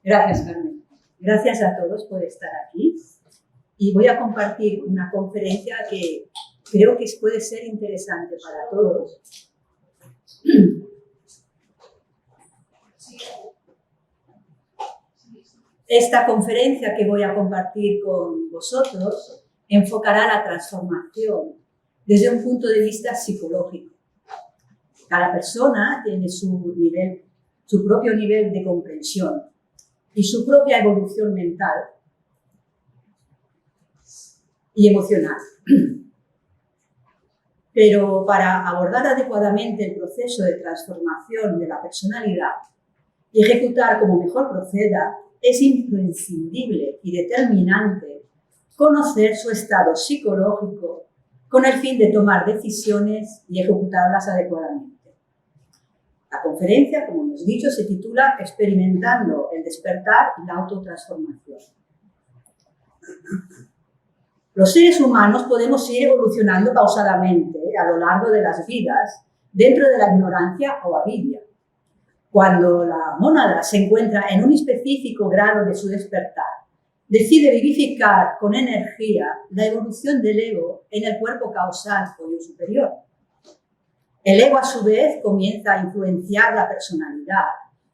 Gracias, Carmen. Gracias a todos por estar aquí. Y voy a compartir una conferencia que creo que puede ser interesante para todos. Esta conferencia que voy a compartir con vosotros enfocará la transformación desde un punto de vista psicológico. Cada persona tiene su propio nivel de comprensión y su propia evolución mental y emocional. Pero para abordar adecuadamente el proceso de transformación de la personalidad y ejecutar como mejor proceda, es imprescindible y determinante conocer su estado psicológico con el fin de tomar decisiones y ejecutarlas adecuadamente. La conferencia, como hemos dicho, se titula Experimentando el despertar y la autotransformación. Los seres humanos podemos ir evolucionando pausadamente a lo largo de las vidas dentro de la ignorancia o avidia. Cuando la mónada se encuentra en un específico grado de su despertar, decide vivificar con energía la evolución del ego en el cuerpo causal o yo superior. El ego, a su vez, comienza a influenciar la personalidad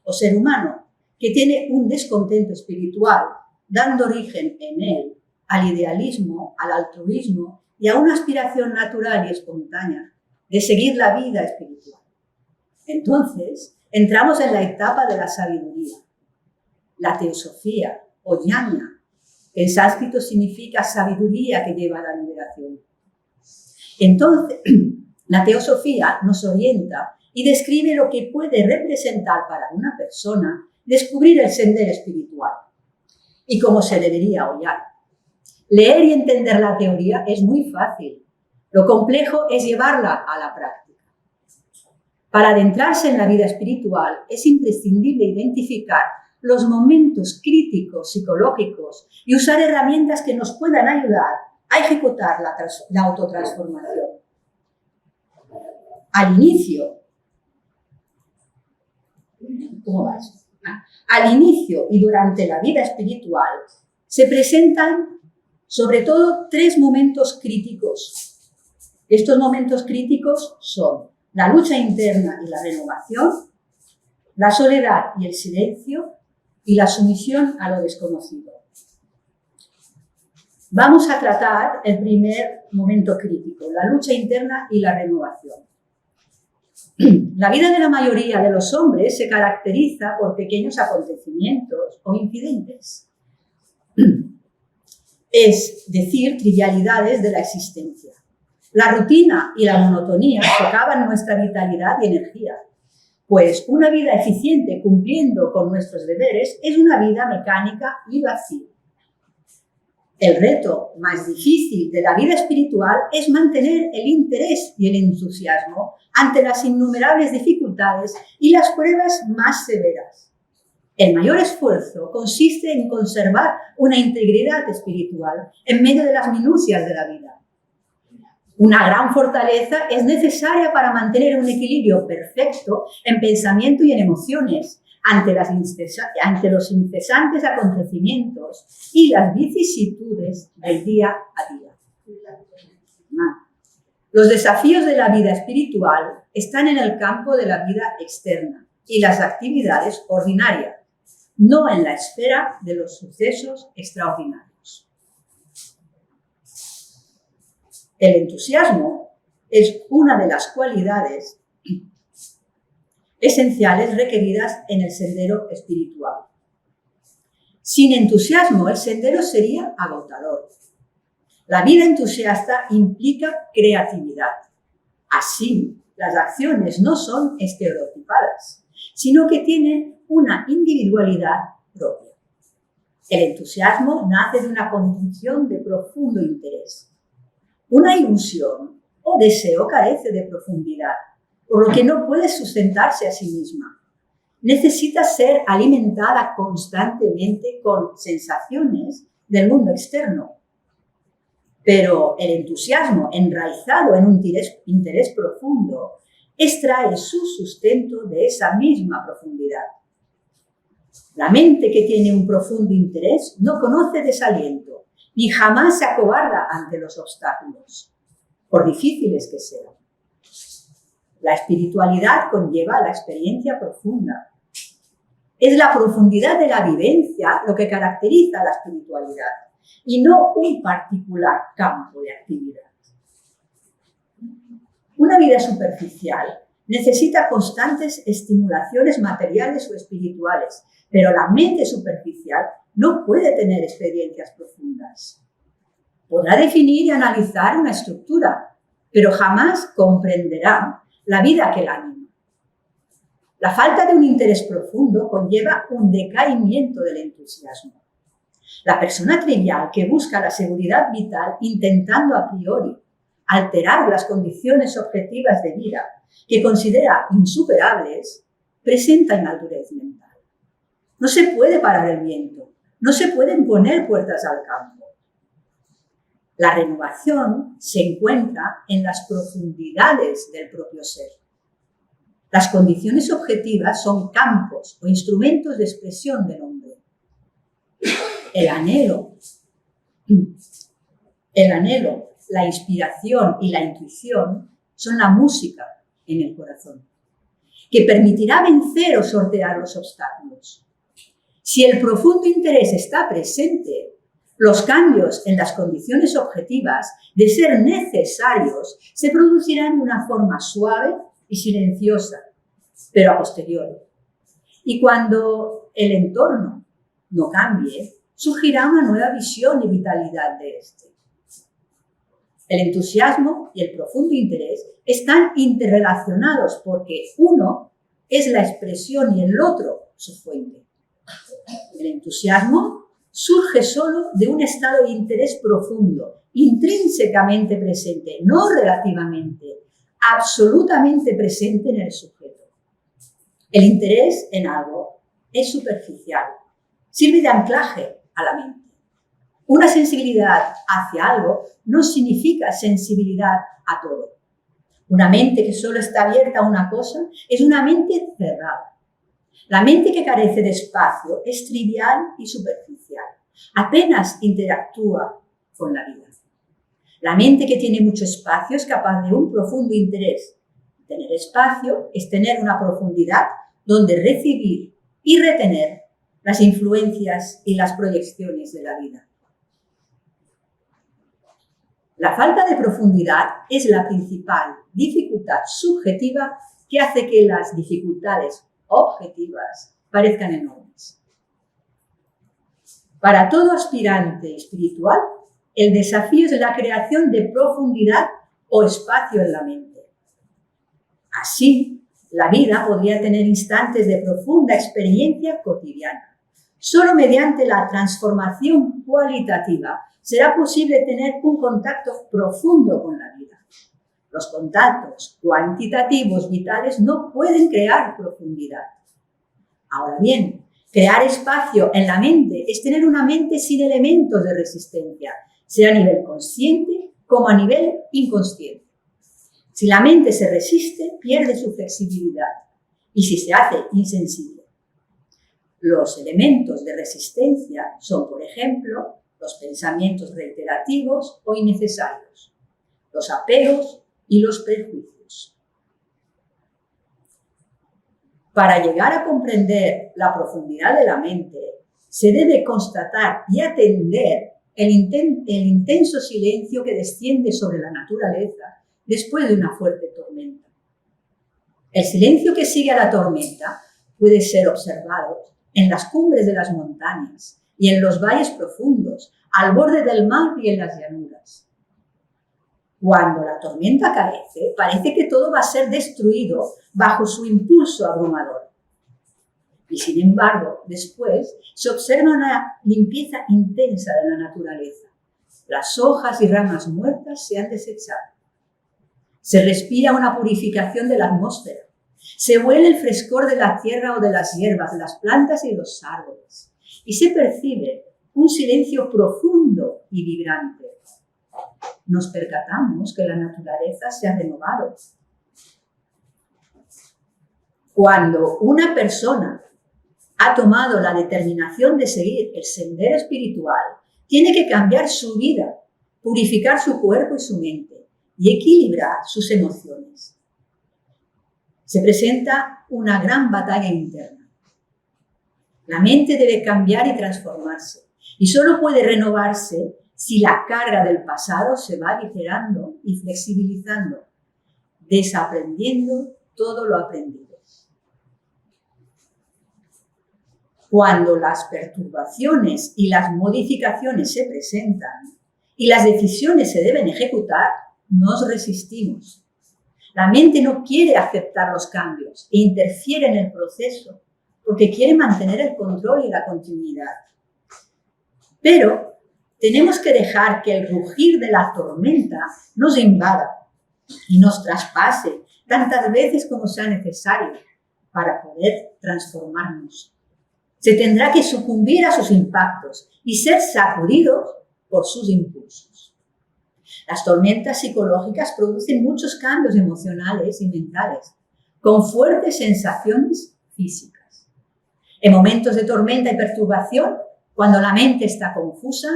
o ser humano, que tiene un descontento espiritual, dando origen en él al idealismo, al altruismo y a una aspiración natural y espontánea de seguir la vida espiritual. Entonces, entramos en la etapa de la sabiduría, la teosofía o jnana, que en sánscrito significa sabiduría que lleva a la liberación. Entonces, la teosofía nos orienta y describe lo que puede representar para una persona descubrir el sendero espiritual y cómo se debería hollar. Leer y entender la teoría es muy fácil. Lo complejo es llevarla a la práctica. Para adentrarse en la vida espiritual es imprescindible identificar los momentos críticos psicológicos y usar herramientas que nos puedan ayudar a ejecutar la autotransformación. Al inicio, ¿cómo va eso? Al inicio y durante la vida espiritual se presentan sobre todo 3 momentos críticos. Estos momentos críticos son la lucha interna y la renovación, la soledad y el silencio y la sumisión a lo desconocido. Vamos a tratar el primer momento crítico, la lucha interna y la renovación. La vida de la mayoría de los hombres se caracteriza por pequeños acontecimientos o incidentes. Es decir, trivialidades de la existencia. La rutina y la monotonía socavan nuestra vitalidad y energía, pues una vida eficiente cumpliendo con nuestros deberes es una vida mecánica y vacía. El reto más difícil de la vida espiritual es mantener el interés y el entusiasmo ante las innumerables dificultades y las pruebas más severas. El mayor esfuerzo consiste en conservar una integridad espiritual en medio de las minucias de la vida. Una gran fortaleza es necesaria para mantener un equilibrio perfecto en pensamiento y en emociones ante los incesantes acontecimientos y las vicisitudes del día a día. Los desafíos de la vida espiritual están en el campo de la vida externa y las actividades ordinarias, no en la esfera de los sucesos extraordinarios. El entusiasmo es una de las cualidades esenciales requeridas en el sendero espiritual. Sin entusiasmo, el sendero sería agotador. La vida entusiasta implica creatividad. Así, las acciones no son estereotipadas, sino que tienen una individualidad propia. El entusiasmo nace de una condición de profundo interés. Una ilusión o deseo carece de profundidad, por lo que no puede sustentarse a sí misma. Necesita ser alimentada constantemente con sensaciones del mundo externo. Pero el entusiasmo, enraizado en un interés profundo, extrae su sustento de esa misma profundidad. La mente que tiene un profundo interés no conoce desaliento, ni jamás se acobarda ante los obstáculos, por difíciles que sean. La espiritualidad conlleva la experiencia profunda. Es la profundidad de la vivencia lo que caracteriza la espiritualidad, y no un particular campo de actividad. Una vida superficial necesita constantes estimulaciones materiales o espirituales, pero la mente superficial no puede tener experiencias profundas. Podrá definir y analizar una estructura, pero jamás comprenderá la vida que la anima. La falta de un interés profundo conlleva un decaimiento del entusiasmo. La persona trivial que busca la seguridad vital intentando a priori alterar las condiciones objetivas de vida que considera insuperables, presenta inmadurez mental. No se puede parar el viento, no se pueden poner puertas al campo. La renovación se encuentra en las profundidades del propio ser. Las condiciones objetivas son campos o instrumentos de expresión del hombre. El anhelo, la inspiración y la intuición son la música en el corazón, que permitirá vencer o sortear los obstáculos. Si el profundo interés está presente, los cambios en las condiciones objetivas, de ser necesarios, se producirán de una forma suave y silenciosa, pero a posteriori. Y cuando el entorno no cambie, surgirá una nueva visión y vitalidad de este. El entusiasmo y el profundo interés están interrelacionados porque uno es la expresión y el otro su fuente. El entusiasmo surge solo de un estado de interés profundo, intrínsecamente presente, no relativamente, absolutamente presente en el sujeto. El interés en algo es superficial, sirve de anclaje a la mente. Una sensibilidad hacia algo no significa sensibilidad a todo. Una mente que solo está abierta a una cosa es una mente cerrada. La mente que carece de espacio es trivial y superficial. Apenas interactúa con la vida. La mente que tiene mucho espacio es capaz de un profundo interés. Tener espacio es tener una profundidad donde recibir y retener las influencias y las proyecciones de la vida. La falta de profundidad es la principal dificultad subjetiva que hace que las dificultades objetivas parezcan enormes. Para todo aspirante espiritual, el desafío es la creación de profundidad o espacio en la mente. Así, la vida podría tener instantes de profunda experiencia cotidiana. Solo mediante la transformación cualitativa será posible tener un contacto profundo con la vida. Los contactos cuantitativos vitales no pueden crear profundidad. Ahora bien, crear espacio en la mente es tener una mente sin elementos de resistencia, sea a nivel consciente como a nivel inconsciente. Si la mente se resiste, pierde su flexibilidad y si se hace insensible. Los elementos de resistencia son, por ejemplo, los pensamientos reiterativos o innecesarios, los apegos y los prejuicios. Para llegar a comprender la profundidad de la mente, se debe constatar y atender el intenso silencio que desciende sobre la naturaleza después de una fuerte tormenta. El silencio que sigue a la tormenta puede ser observado en las cumbres de las montañas y en los valles profundos, al borde del mar y en las llanuras. Cuando la tormenta carece, parece que todo va a ser destruido bajo su impulso abrumador. Y sin embargo, después se observa una limpieza intensa de la naturaleza. Las hojas y ramas muertas se han desechado. Se respira una purificación de la atmósfera. Se huele el frescor de la tierra o de las hierbas, de las plantas y los árboles. Y se percibe un silencio profundo y vibrante. Nos percatamos que la naturaleza se ha renovado. Cuando una persona ha tomado la determinación de seguir el sendero espiritual, tiene que cambiar su vida, purificar su cuerpo y su mente y equilibrar sus emociones. Se presenta una gran batalla interna. La mente debe cambiar y transformarse, y solo puede renovarse si la carga del pasado se va aligerando y flexibilizando, desaprendiendo todo lo aprendido. Cuando las perturbaciones y las modificaciones se presentan y las decisiones se deben ejecutar, nos resistimos. La mente no quiere aceptar los cambios e interfiere en el proceso porque quiere mantener el control y la continuidad. Pero tenemos que dejar que el rugir de la tormenta nos invada y nos traspase tantas veces como sea necesario para poder transformarnos. Se tendrá que sucumbir a sus impactos y ser sacudidos por sus impulsos. Las tormentas psicológicas producen muchos cambios emocionales y mentales, con fuertes sensaciones físicas. En momentos de tormenta y perturbación, cuando la mente está confusa,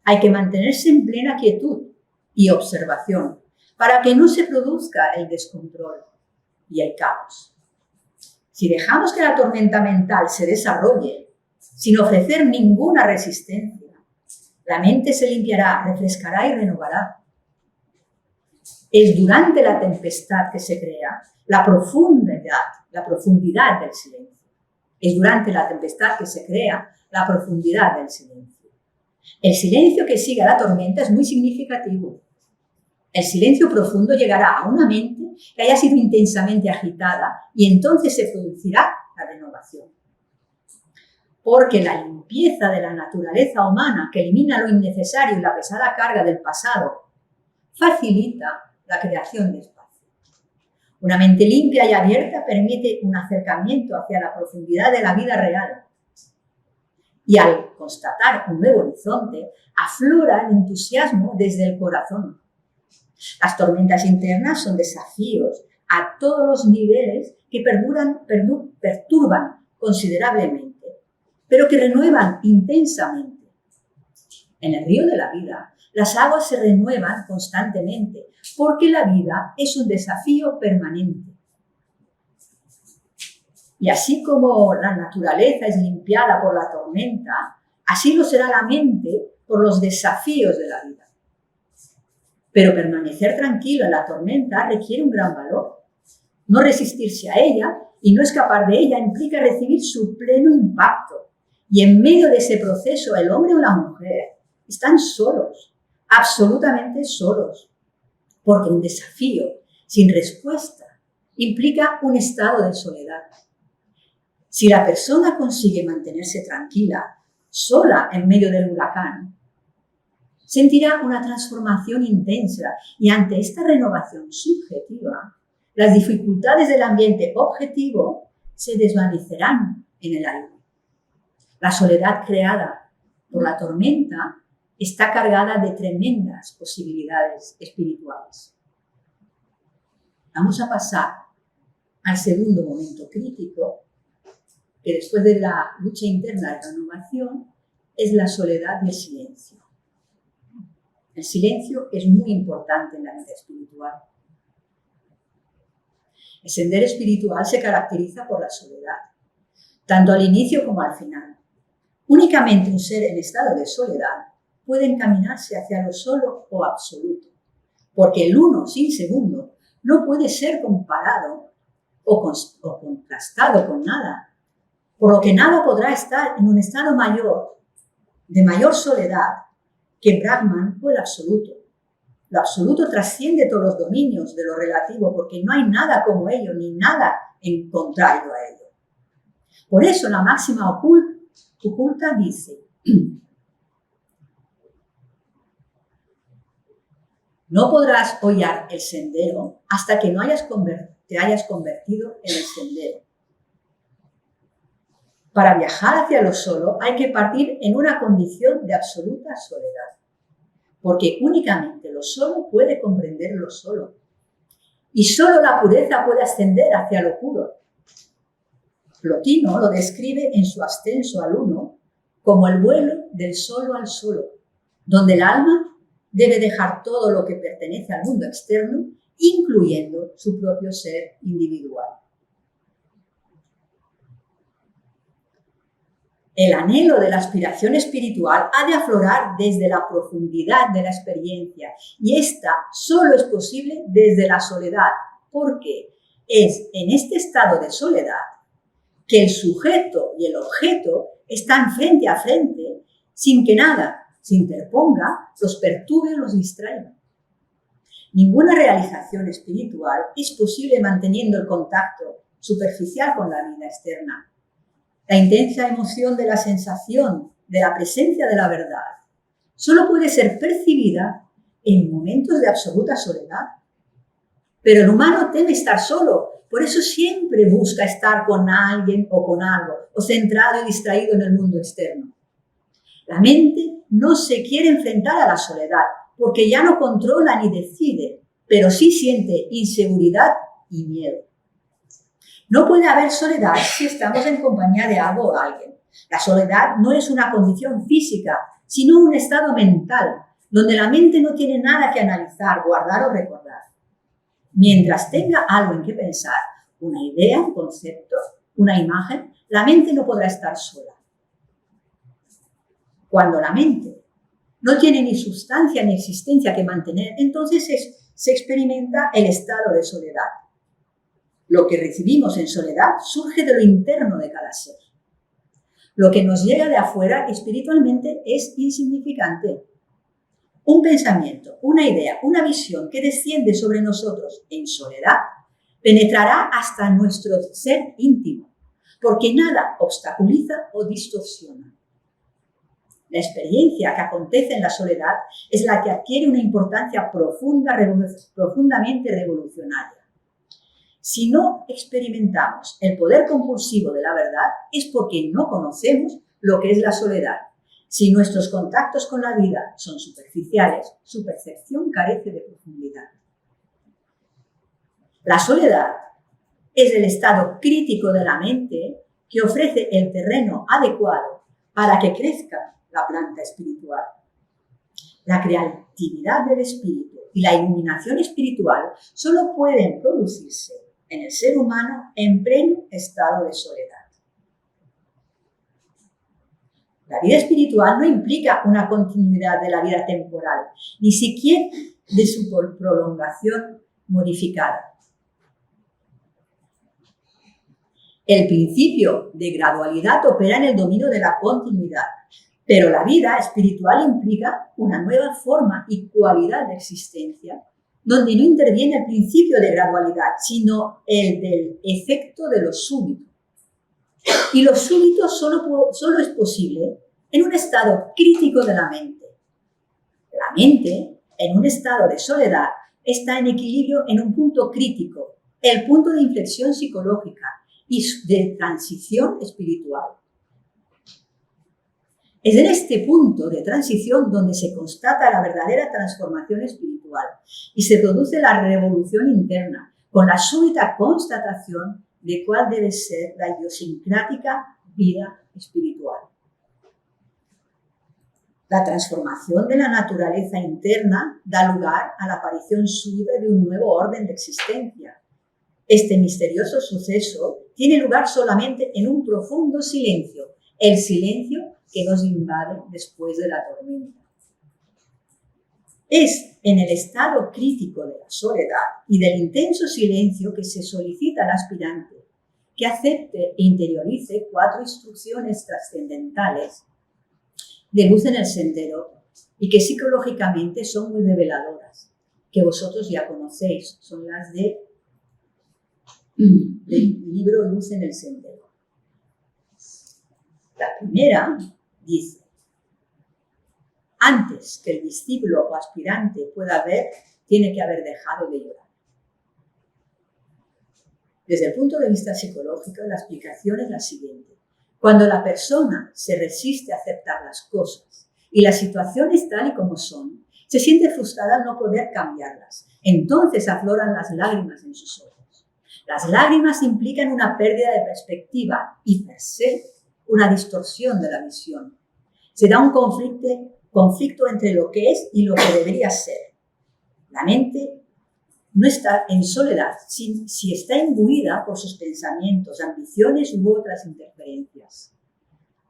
hay que mantenerse en plena quietud y observación para que no se produzca el descontrol y el caos. Si dejamos que la tormenta mental se desarrolle sin ofrecer ninguna resistencia, la mente se limpiará, refrescará y renovará. Es durante la tempestad que se crea la profundidad del silencio. Es durante la tempestad que se crea la profundidad del silencio. El silencio que sigue a la tormenta es muy significativo. El silencio profundo llegará a una mente que haya sido intensamente agitada y entonces se producirá la renovación. Porque la limpieza de la naturaleza humana, que elimina lo innecesario y la pesada carga del pasado, facilita la creación de espacio. Una mente limpia y abierta permite un acercamiento hacia la profundidad de la vida real. Y al constatar un nuevo horizonte, aflora el entusiasmo desde el corazón. Las tormentas internas son desafíos a todos los niveles que perturban considerablemente, pero que renuevan intensamente. En el río de la vida, las aguas se renuevan constantemente, porque la vida es un desafío permanente. Y así como la naturaleza es limpiada por la tormenta, así lo será la mente por los desafíos de la vida. Pero permanecer tranquilo en la tormenta requiere un gran valor. No resistirse a ella y no escapar de ella implica recibir su pleno impacto. Y en medio de ese proceso, el hombre o la mujer están solos, absolutamente solos, porque un desafío sin respuesta implica un estado de soledad. Si la persona consigue mantenerse tranquila, sola en medio del huracán, sentirá una transformación intensa y ante esta renovación subjetiva, las dificultades del ambiente objetivo se desvanecerán en el aire. La soledad creada por la tormenta está cargada de tremendas posibilidades espirituales. Vamos a pasar al segundo momento crítico, que después de la lucha interna de renovación es la soledad y el silencio. El silencio es muy importante en la vida espiritual. El sendero espiritual se caracteriza por la soledad, tanto al inicio como al final. Únicamente un ser en estado de soledad puede encaminarse hacia lo solo o absoluto, porque el uno sin segundo no puede ser comparado o contrastado con nada, por lo que nada podrá estar en un estado mayor, de mayor soledad, que Brahman o el absoluto. Lo absoluto trasciende todos los dominios de lo relativo, porque no hay nada como ello, ni nada en contrario a ello. Por eso la máxima oculta dice: no podrás hollar el sendero hasta que no te hayas convertido en el sendero. Para viajar hacia lo solo hay que partir en una condición de absoluta soledad, porque únicamente lo solo puede comprender lo solo, y solo la pureza puede ascender hacia lo puro. Plotino lo describe en su Ascenso al Uno como el vuelo del solo al solo, donde el alma debe dejar todo lo que pertenece al mundo externo, incluyendo su propio ser individual. El anhelo de la aspiración espiritual ha de aflorar desde la profundidad de la experiencia, y esta solo es posible desde la soledad, porque es en este estado de soledad que el sujeto y el objeto están frente a frente sin que nada se interponga, los perturbe o los distraiga. Ninguna realización espiritual es posible manteniendo el contacto superficial con la vida externa. La intensa emoción de la sensación de la presencia de la verdad solo puede ser percibida en momentos de absoluta soledad. Pero el humano teme estar solo, por eso siempre busca estar con alguien o con algo, o centrado y distraído en el mundo externo. La mente no se quiere enfrentar a la soledad, porque ya no controla ni decide, pero sí siente inseguridad y miedo. No puede haber soledad si estamos en compañía de algo o alguien. La soledad no es una condición física, sino un estado mental, donde la mente no tiene nada que analizar, guardar o recordar. Mientras tenga algo en que pensar, una idea, un concepto, una imagen, la mente no podrá estar sola. Cuando la mente no tiene ni sustancia ni existencia que mantener, entonces se experimenta el estado de soledad. Lo que recibimos en soledad surge de lo interno de cada ser. Lo que nos llega de afuera espiritualmente es insignificante. Un pensamiento, una idea, una visión que desciende sobre nosotros en soledad penetrará hasta nuestro ser íntimo, porque nada obstaculiza o distorsiona. La experiencia que acontece en la soledad es la que adquiere una importancia profundamente revolucionaria. Si no experimentamos el poder compulsivo de la verdad, es porque no conocemos lo que es la soledad. Si nuestros contactos con la vida son superficiales, su percepción carece de profundidad. La soledad es el estado crítico de la mente que ofrece el terreno adecuado para que crezca la planta espiritual. La creatividad del espíritu y la iluminación espiritual solo pueden producirse en el ser humano en pleno estado de soledad. La vida espiritual no implica una continuidad de la vida temporal, ni siquiera de su prolongación modificada. El principio de gradualidad opera en el dominio de la continuidad, pero la vida espiritual implica una nueva forma y cualidad de existencia, donde no interviene el principio de gradualidad, sino el del efecto de lo súbito. Y lo súbito solo es posible en un estado crítico de la mente. La mente, en un estado de soledad, está en equilibrio en un punto crítico, el punto de inflexión psicológica y de transición espiritual. Es en este punto de transición donde se constata la verdadera transformación espiritual y se produce la revolución interna, con la súbita constatación de cuál debe ser la idiosincrática vida espiritual. La transformación de la naturaleza interna da lugar a la aparición súbita de un nuevo orden de existencia. Este misterioso suceso tiene lugar solamente en un profundo silencio, el silencio que nos invade después de la tormenta. Es en el estado crítico de la soledad y del intenso silencio que se solicita al aspirante que acepte e interiorice 4 instrucciones trascendentales de luz en el sendero y que psicológicamente son muy reveladoras, que vosotros ya conocéis, son las del libro Luz en el Sendero. La primera dice: antes que el discípulo o aspirante pueda ver, tiene que haber dejado de llorar. Desde el punto de vista psicológico, la explicación es la siguiente. Cuando la persona se resiste a aceptar las cosas y las situaciones tal y como son, se siente frustrada al no poder cambiarlas. Entonces afloran las lágrimas en sus ojos. Las lágrimas implican una pérdida de perspectiva y, per se, una distorsión de la visión. Se da un conflicto entre lo que es y lo que debería ser. La mente no está en soledad si está imbuida por sus pensamientos, ambiciones u otras interferencias.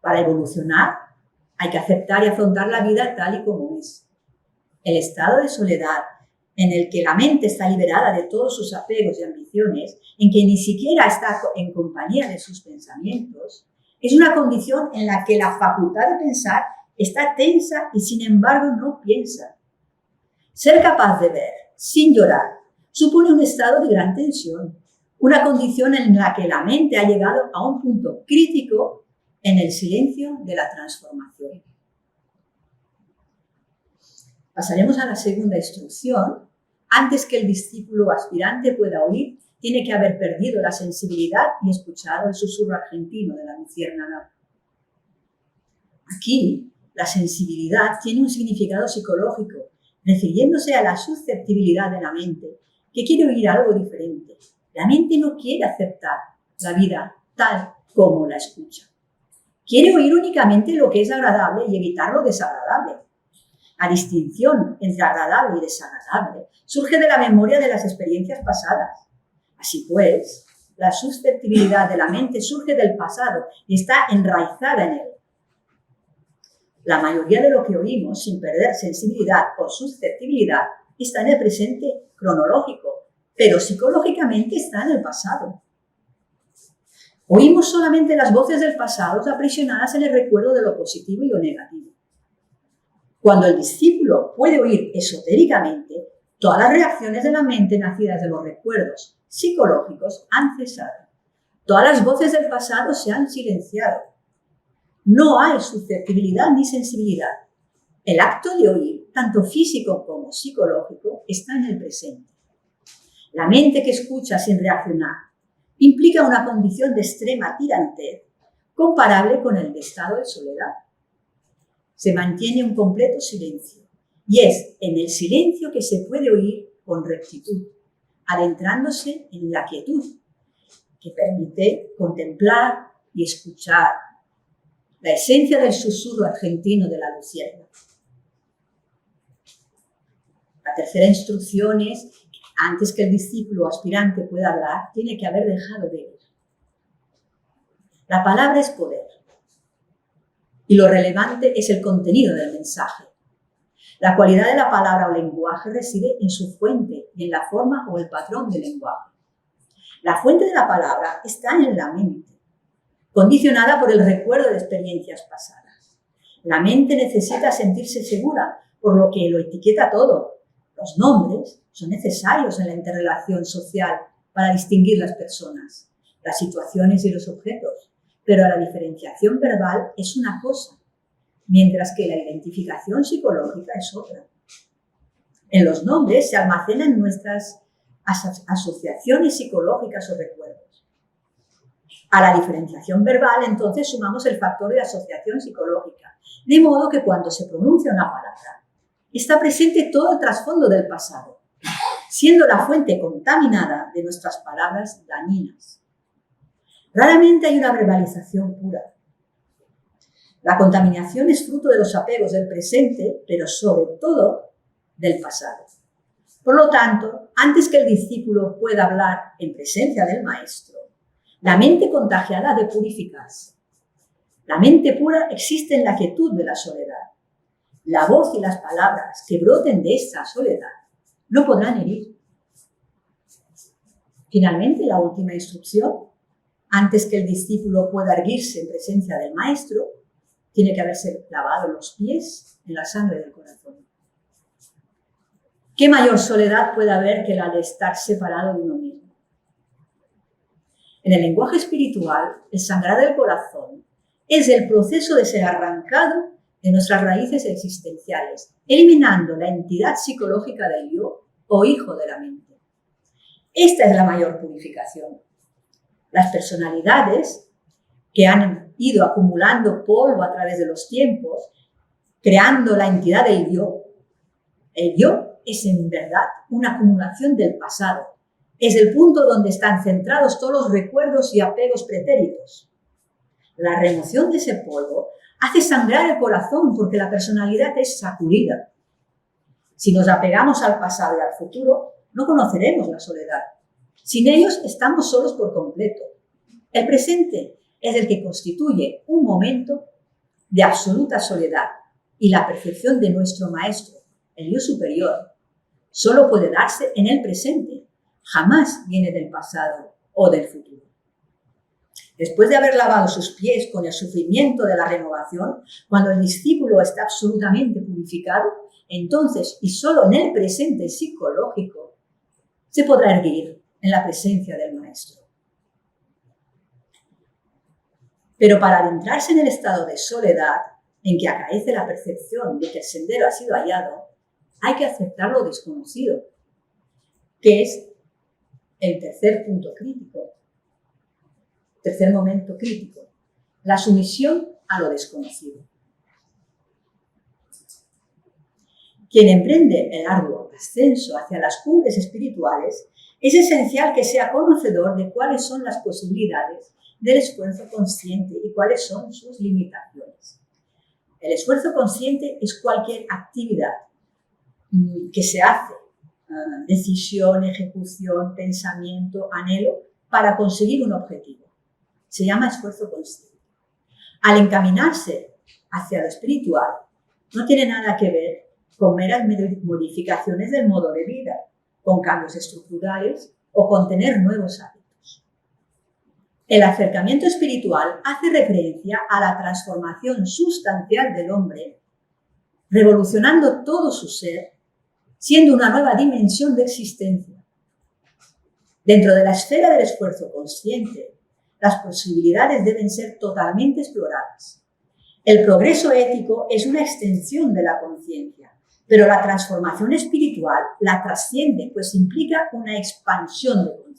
Para evolucionar, hay que aceptar y afrontar la vida tal y como es. El estado de soledad, en el que la mente está liberada de todos sus apegos y ambiciones, en que ni siquiera está en compañía de sus pensamientos, es una condición en la que la facultad de pensar está tensa y sin embargo no piensa. Ser capaz de ver sin llorar supone un estado de gran tensión, una condición en la que la mente ha llegado a un punto crítico en el silencio de la transformación. Pasaremos a la segunda instrucción. Antes que el discípulo aspirante pueda oír, tiene que haber perdido la sensibilidad y escuchado el susurro argentino de la luciérnaga. Aquí, la sensibilidad tiene un significado psicológico, refiriéndose a la susceptibilidad de la mente, que quiere oír algo diferente. La mente no quiere aceptar la vida tal como la escucha. Quiere oír únicamente lo que es agradable y evitar lo desagradable. La distinción entre agradable y desagradable surge de la memoria de las experiencias pasadas. Así pues, la susceptibilidad de la mente surge del pasado y está enraizada en él. La mayoría de lo que oímos, sin perder sensibilidad o susceptibilidad, está en el presente cronológico, pero psicológicamente está en el pasado. Oímos solamente las voces del pasado aprisionadas en el recuerdo de lo positivo y lo negativo. Cuando el discípulo puede oír esotéricamente, todas las reacciones de la mente nacidas de los recuerdos psicológicos han cesado. Todas las voces del pasado se han silenciado. No hay susceptibilidad ni sensibilidad. El acto de oír, tanto físico como psicológico, está en el presente. La mente que escucha sin reaccionar implica una condición de extrema tirantez comparable con el estado de soledad. Se mantiene un completo silencio y es en el silencio que se puede oír con rectitud, adentrándose en la quietud que permite contemplar y escuchar la esencia del susurro argentino de la luciérnaga. La tercera instrucción es que antes que el discípulo aspirante pueda hablar, tiene que haber dejado de oír. La palabra es poder y lo relevante es el contenido del mensaje. La cualidad de la palabra o lenguaje reside en su fuente y en la forma o el patrón del lenguaje. La fuente de la palabra está en la mente, condicionada por el recuerdo de experiencias pasadas. La mente necesita sentirse segura, por lo que lo etiqueta todo. Los nombres son necesarios en la interrelación social para distinguir las personas, las situaciones y los objetos, pero la diferenciación verbal es una cosa, mientras que la identificación psicológica es otra. En los nombres se almacenan nuestras asociaciones psicológicas o recuerdos. A la diferenciación verbal, entonces, sumamos el factor de asociación psicológica, de modo que cuando se pronuncia una palabra, está presente todo el trasfondo del pasado, siendo la fuente contaminada de nuestras palabras dañinas. Raramente hay una verbalización pura. La contaminación es fruto de los apegos del presente, pero sobre todo del pasado. Por lo tanto, antes que el discípulo pueda hablar en presencia del maestro, la mente contagiada ha de purificarse. La mente pura existe en la quietud de la soledad. La voz y las palabras que broten de esta soledad no podrán herir. Finalmente, la última instrucción, antes que el discípulo pueda erguirse en presencia del maestro, tiene que haberse lavado los pies en la sangre del corazón. ¿Qué mayor soledad puede haber que la de estar separado de uno mismo? En el lenguaje espiritual, el sangrar del corazón es el proceso de ser arrancado de nuestras raíces existenciales, eliminando la entidad psicológica del yo o hijo de la mente. Esta es la mayor purificación. Las personalidades que han ido acumulando polvo a través de los tiempos, creando la entidad del yo. El yo es en verdad una acumulación del pasado, Es el punto donde están centrados todos los recuerdos y apegos pretéritos. La remoción de ese polvo hace sangrar el corazón porque la personalidad es sacudida. Si nos apegamos al pasado y al futuro, no conoceremos la soledad. Sin ellos estamos solos por completo. El presente es el que constituye un momento de absoluta soledad y la percepción de nuestro maestro, el yo superior, solo puede darse en el presente, jamás viene del pasado o del futuro. Después de haber lavado sus pies con el sufrimiento de la renovación, cuando el discípulo está absolutamente purificado, entonces, y solo en el presente psicológico, se podrá erguir en la presencia del maestro. Pero para adentrarse en el estado de soledad, en que acaece la percepción de que el sendero ha sido hallado, hay que aceptar lo desconocido, que es el tercer punto crítico, tercer momento crítico, la sumisión a lo desconocido. Quien emprende el arduo ascenso hacia las cumbres espirituales, es esencial que sea conocedor de cuáles son las posibilidades del esfuerzo consciente y cuáles son sus limitaciones. El esfuerzo consciente es cualquier actividad que se hace, decisión, ejecución, pensamiento, anhelo, para conseguir un objetivo. Se llama esfuerzo consciente. Al encaminarse hacia lo espiritual, no tiene nada que ver con meras modificaciones del modo de vida, con cambios estructurales o con tener nuevos hábitos. El acercamiento espiritual hace referencia a la transformación sustancial del hombre, revolucionando todo su ser, siendo una nueva dimensión de existencia. Dentro de la esfera del esfuerzo consciente, las posibilidades deben ser totalmente exploradas. El progreso ético es una extensión de la conciencia, pero la transformación espiritual la trasciende, pues implica una expansión de conciencia.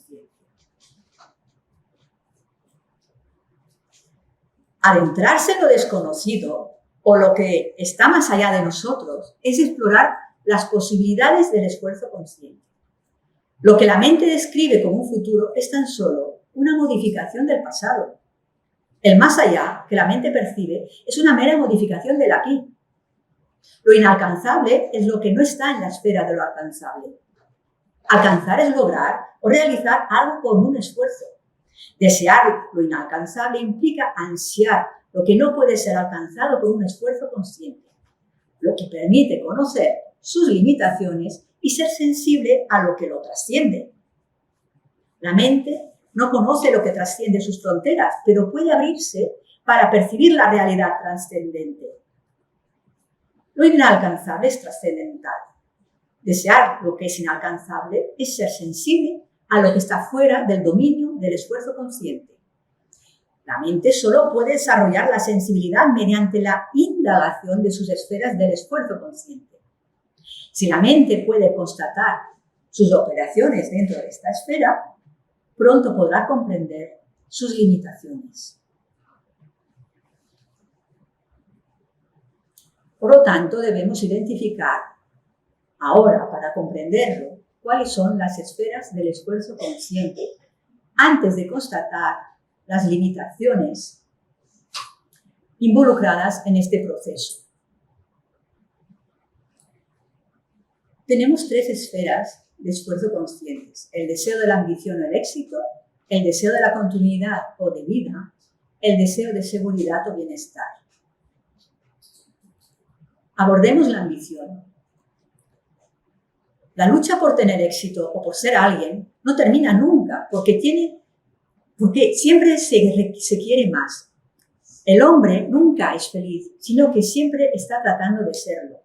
Adentrarse en lo desconocido o lo que está más allá de nosotros es explorar las posibilidades del esfuerzo consciente. Lo que la mente describe como un futuro es tan solo una modificación del pasado. El más allá que la mente percibe es una mera modificación del aquí. Lo inalcanzable es lo que no está en la esfera de lo alcanzable. Alcanzar es lograr o realizar algo con un esfuerzo. Desear lo inalcanzable implica ansiar lo que no puede ser alcanzado con un esfuerzo consciente, lo que permite conocer sus limitaciones y ser sensible a lo que lo trasciende. La mente no conoce lo que trasciende sus fronteras, pero puede abrirse para percibir la realidad trascendente. Lo inalcanzable es trascendental. Desear lo que es inalcanzable es ser sensible a lo que está fuera del dominio del esfuerzo consciente. La mente solo puede desarrollar la sensibilidad mediante la indagación de sus esferas del esfuerzo consciente. Si la mente puede constatar sus operaciones dentro de esta esfera, pronto podrá comprender sus limitaciones. Por lo tanto, debemos identificar ahora, para comprenderlo, cuáles son las esferas del esfuerzo consciente, antes de constatar las limitaciones involucradas en este proceso. Tenemos tres esferas de esfuerzo conscientes: el deseo de la ambición o el éxito, el deseo de la continuidad o de vida, el deseo de seguridad o bienestar. Abordemos la ambición. La lucha por tener éxito o por ser alguien no termina nunca, porque siempre se quiere más. El hombre nunca es feliz, sino que siempre está tratando de serlo.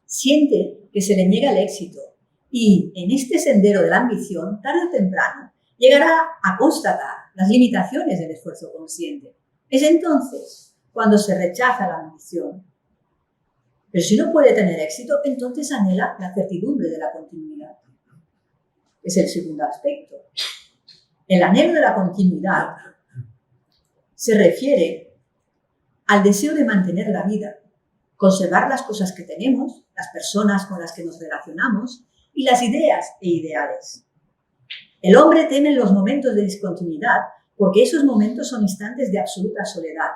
Siente que se le niega el éxito y en este sendero de la ambición, tarde o temprano, llegará a constatar las limitaciones del esfuerzo consciente. Es entonces cuando se rechaza la ambición. Pero si no puede tener éxito, entonces anhela la certidumbre de la continuidad. Es el segundo aspecto. El anhelo de la continuidad se refiere al deseo de mantener la vida, conservar las cosas que tenemos, las personas con las que nos relacionamos y las ideas e ideales. El hombre teme los momentos de discontinuidad porque esos momentos son instantes de absoluta soledad.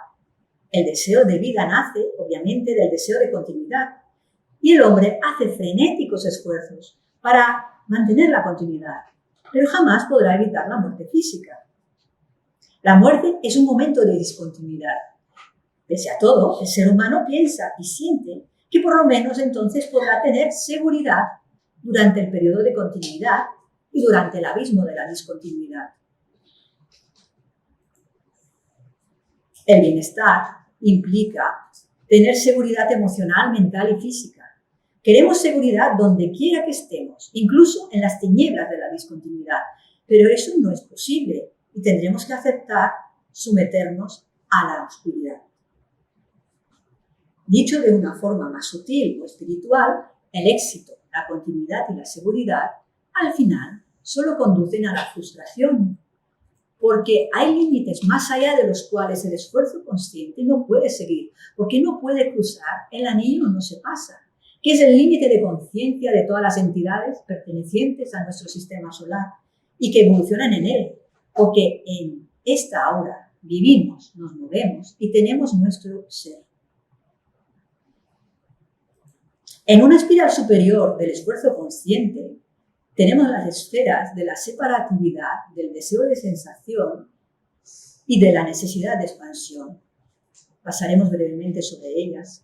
El deseo de vida nace, obviamente, del deseo de continuidad y el hombre hace frenéticos esfuerzos para mantener la continuidad, pero jamás podrá evitar la muerte física. La muerte es un momento de discontinuidad. Pese a todo, el ser humano piensa y siente que por lo menos entonces podrá tener seguridad durante el periodo de continuidad y durante el abismo de la discontinuidad. El bienestar implica tener seguridad emocional, mental y física. Queremos seguridad donde quiera que estemos, incluso en las tinieblas de la discontinuidad, pero eso no es posible y tendremos que aceptar someternos a la oscuridad. Dicho de una forma más sutil o espiritual, el éxito, la continuidad y la seguridad, al final, solo conducen a la frustración, porque hay límites más allá de los cuales el esfuerzo consciente no puede seguir, porque no puede cruzar el anillo no se pasa, que es el límite de conciencia de todas las entidades pertenecientes a nuestro sistema solar y que evolucionan en él, porque en esta hora vivimos, nos movemos y tenemos nuestro ser. En una espiral superior del esfuerzo consciente, tenemos las esferas de la separatividad, del deseo de sensación y de la necesidad de expansión. Pasaremos brevemente sobre ellas.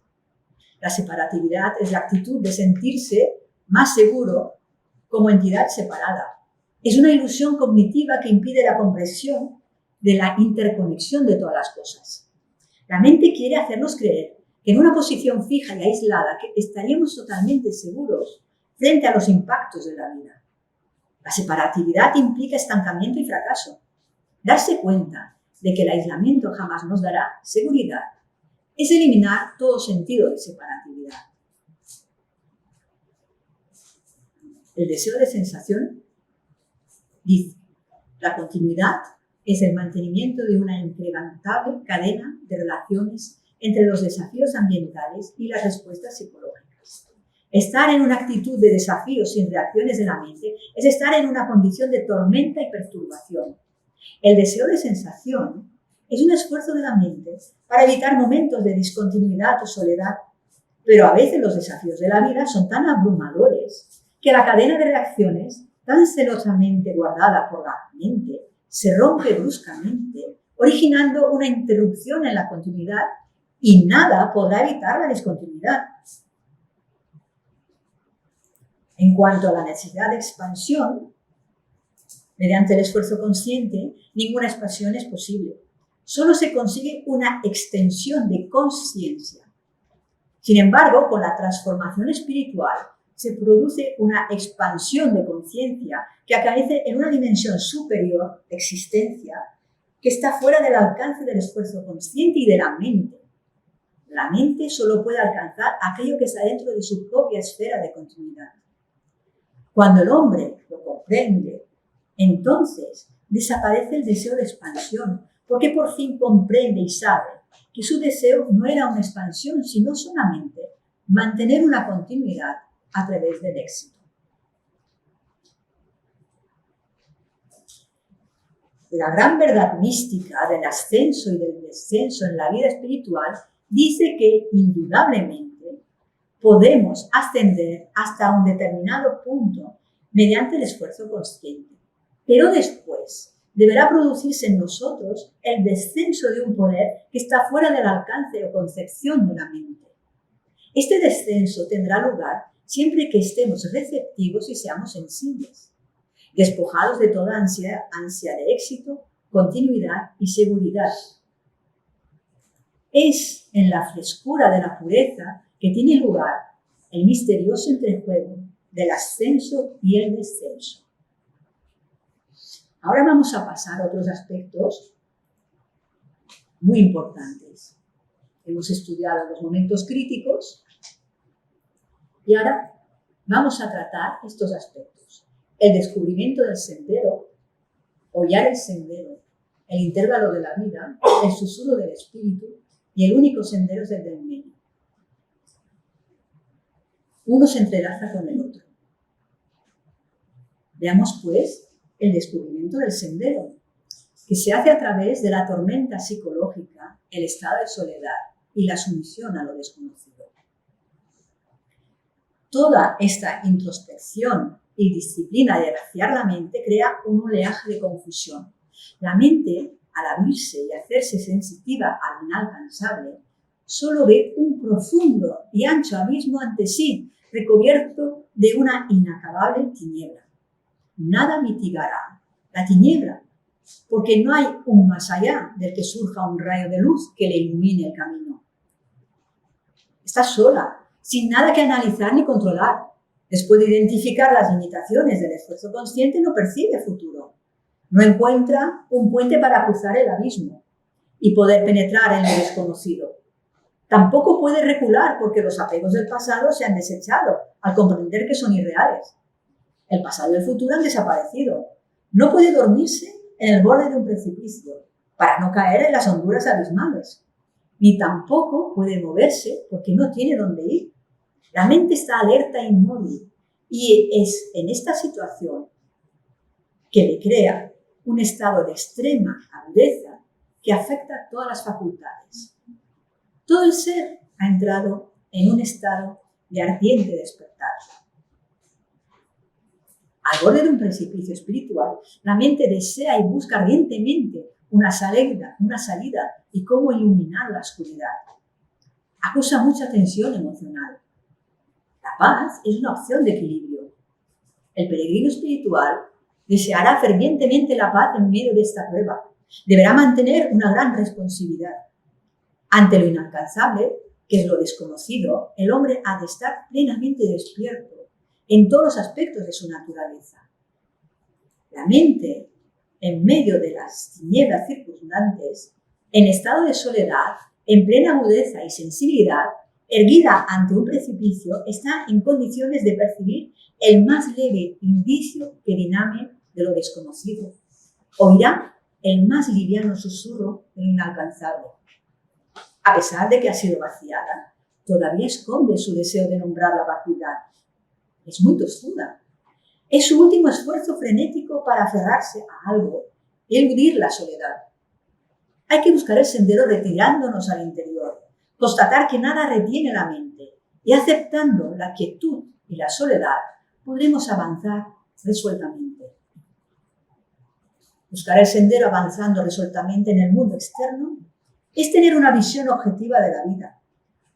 La separatividad es la actitud de sentirse más seguro como entidad separada. Es una ilusión cognitiva que impide la comprensión de la interconexión de todas las cosas. La mente quiere hacernos creer que en una posición fija y aislada que estaríamos totalmente seguros frente a los impactos de la vida. La separatividad implica estancamiento y fracaso. Darse cuenta de que el aislamiento jamás nos dará seguridad es eliminar todo sentido de separatividad. El deseo de sensación dice: la continuidad es el mantenimiento de una inquebrantable cadena de relaciones entre los desafíos ambientales y las respuestas psicológicas. Estar en una actitud de desafío sin reacciones de la mente es estar en una condición de tormenta y perturbación. El deseo de sensación es un esfuerzo de la mente para evitar momentos de discontinuidad o soledad, pero a veces los desafíos de la vida son tan abrumadores que la cadena de reacciones, tan celosamente guardada por la mente, se rompe bruscamente, originando una interrupción en la continuidad y nada podrá evitar la discontinuidad. En cuanto a la necesidad de expansión, mediante el esfuerzo consciente, ninguna expansión es posible. Solo se consigue una extensión de conciencia. Sin embargo, con la transformación espiritual se produce una expansión de conciencia que acaece en una dimensión superior de existencia que está fuera del alcance del esfuerzo consciente y de la mente. La mente solo puede alcanzar aquello que está dentro de su propia esfera de continuidad. Cuando el hombre lo comprende, entonces desaparece el deseo de expansión, porque por fin comprende y sabe que su deseo no era una expansión, sino solamente mantener una continuidad a través del éxito. La gran verdad mística del ascenso y del descenso en la vida espiritual dice que indudablemente podemos ascender hasta un determinado punto mediante el esfuerzo consciente, pero después deberá producirse en nosotros el descenso de un poder que está fuera del alcance o concepción de la mente. Este descenso tendrá lugar siempre que estemos receptivos y seamos sensibles, despojados de toda ansia de éxito, continuidad y seguridad. Es en la frescura de la pureza que tiene lugar el misterioso entrejuego del ascenso y el descenso. Ahora vamos a pasar a otros aspectos muy importantes. Hemos estudiado los momentos críticos y ahora vamos a tratar estos aspectos. El descubrimiento del sendero, hollar el sendero, el intervalo de la vida, el susurro del espíritu y el único sendero es el del medio. Uno se entrelaza con el otro. Veamos, pues, el descubrimiento del sendero, que se hace a través de la tormenta psicológica, el estado de soledad y la sumisión a lo desconocido. Toda esta introspección y disciplina de vaciar la mente crea un oleaje de confusión. La mente, al abrirse y hacerse sensitiva al inalcanzable, solo ve un profundo y ancho abismo ante sí, recubierto de una inacabable tiniebla. Nada mitigará la tiniebla, porque no hay un más allá del que surja un rayo de luz que le ilumine el camino. Está sola, sin nada que analizar ni controlar. Después de identificar las limitaciones del esfuerzo consciente, no percibe futuro. No encuentra un puente para cruzar el abismo y poder penetrar en lo desconocido. Tampoco puede recular porque los apegos del pasado se han desechado al comprender que son irreales. El pasado y el futuro han desaparecido. No puede dormirse en el borde de un precipicio para no caer en las honduras abismales. Ni tampoco puede moverse porque no tiene dónde ir. La mente está alerta e inmóvil y es en esta situación que le crea un estado de extrema agudeza que afecta a todas las facultades. Todo el ser ha entrado en un estado de ardiente despertar. Al borde de un precipicio espiritual, la mente desea y busca ardientemente una salida y cómo iluminar la oscuridad. Acusa mucha tensión emocional. La paz es una opción de equilibrio. El peregrino espiritual deseará fervientemente la paz en medio de esta prueba. Deberá mantener una gran responsabilidad. Ante lo inalcanzable, que es lo desconocido, el hombre ha de estar plenamente despierto en todos los aspectos de su naturaleza. La mente, en medio de las tinieblas circundantes, en estado de soledad, en plena agudeza y sensibilidad, erguida ante un precipicio, está en condiciones de percibir el más leve indicio que diname de lo desconocido. Oirá el más liviano susurro de lo inalcanzable. A pesar de que ha sido vaciada, todavía esconde su deseo de nombrar la vacuidad. Es muy tosuda. Es su último esfuerzo frenético para aferrarse a algo y eludir la soledad. Hay que buscar el sendero retirándonos al interior, constatar que nada retiene la mente y aceptando la quietud y la soledad podremos avanzar resueltamente. Buscar el sendero avanzando resueltamente en el mundo externo es tener una visión objetiva de la vida,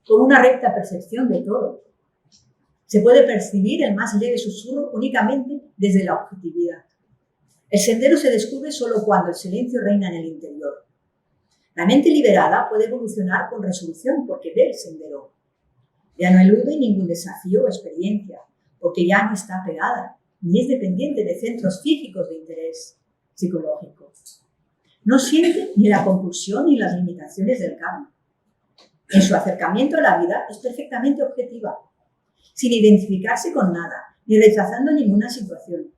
con una recta percepción de todo. Se puede percibir el más leve susurro únicamente desde la objetividad. El sendero se descubre solo cuando el silencio reina en el interior. La mente liberada puede evolucionar con resolución porque ve el sendero. Ya no elude ningún desafío o experiencia, porque ya no está pegada, ni es dependiente de centros físicos de interés psicológico. No siente ni la compulsión ni las limitaciones del cambio. En su acercamiento a la vida es perfectamente objetiva, sin identificarse con nada, ni rechazando ninguna situación.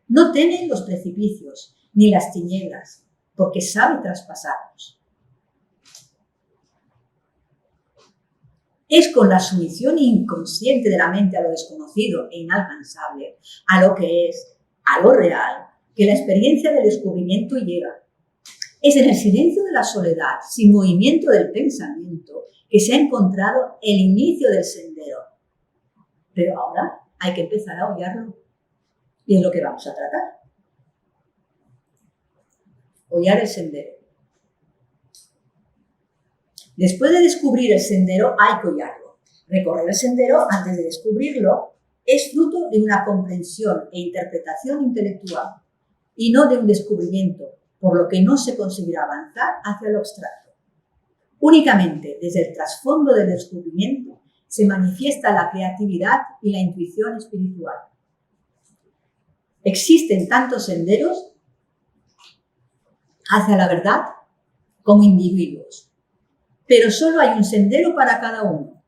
No teme los precipicios, ni las tinieblas, porque sabe traspasarlos. Es con la sumisión inconsciente de la mente a lo desconocido e inalcanzable, a lo que es, a lo real, que la experiencia del descubrimiento llega. Es en el silencio de la soledad, sin movimiento del pensamiento, que se ha encontrado el inicio del sendero. Pero ahora hay que empezar a hollarlo. Y es lo que vamos a tratar. Hollar el sendero. Después de descubrir el sendero, hay que hollarlo. Recorrer el sendero antes de descubrirlo es fruto de una comprensión e interpretación intelectual y no de un descubrimiento, por lo que no se conseguirá avanzar hacia lo abstracto. Únicamente desde el trasfondo del descubrimiento se manifiesta la creatividad y la intuición espiritual. Existen tantos senderos hacia la verdad como individuos, pero solo hay un sendero para cada uno.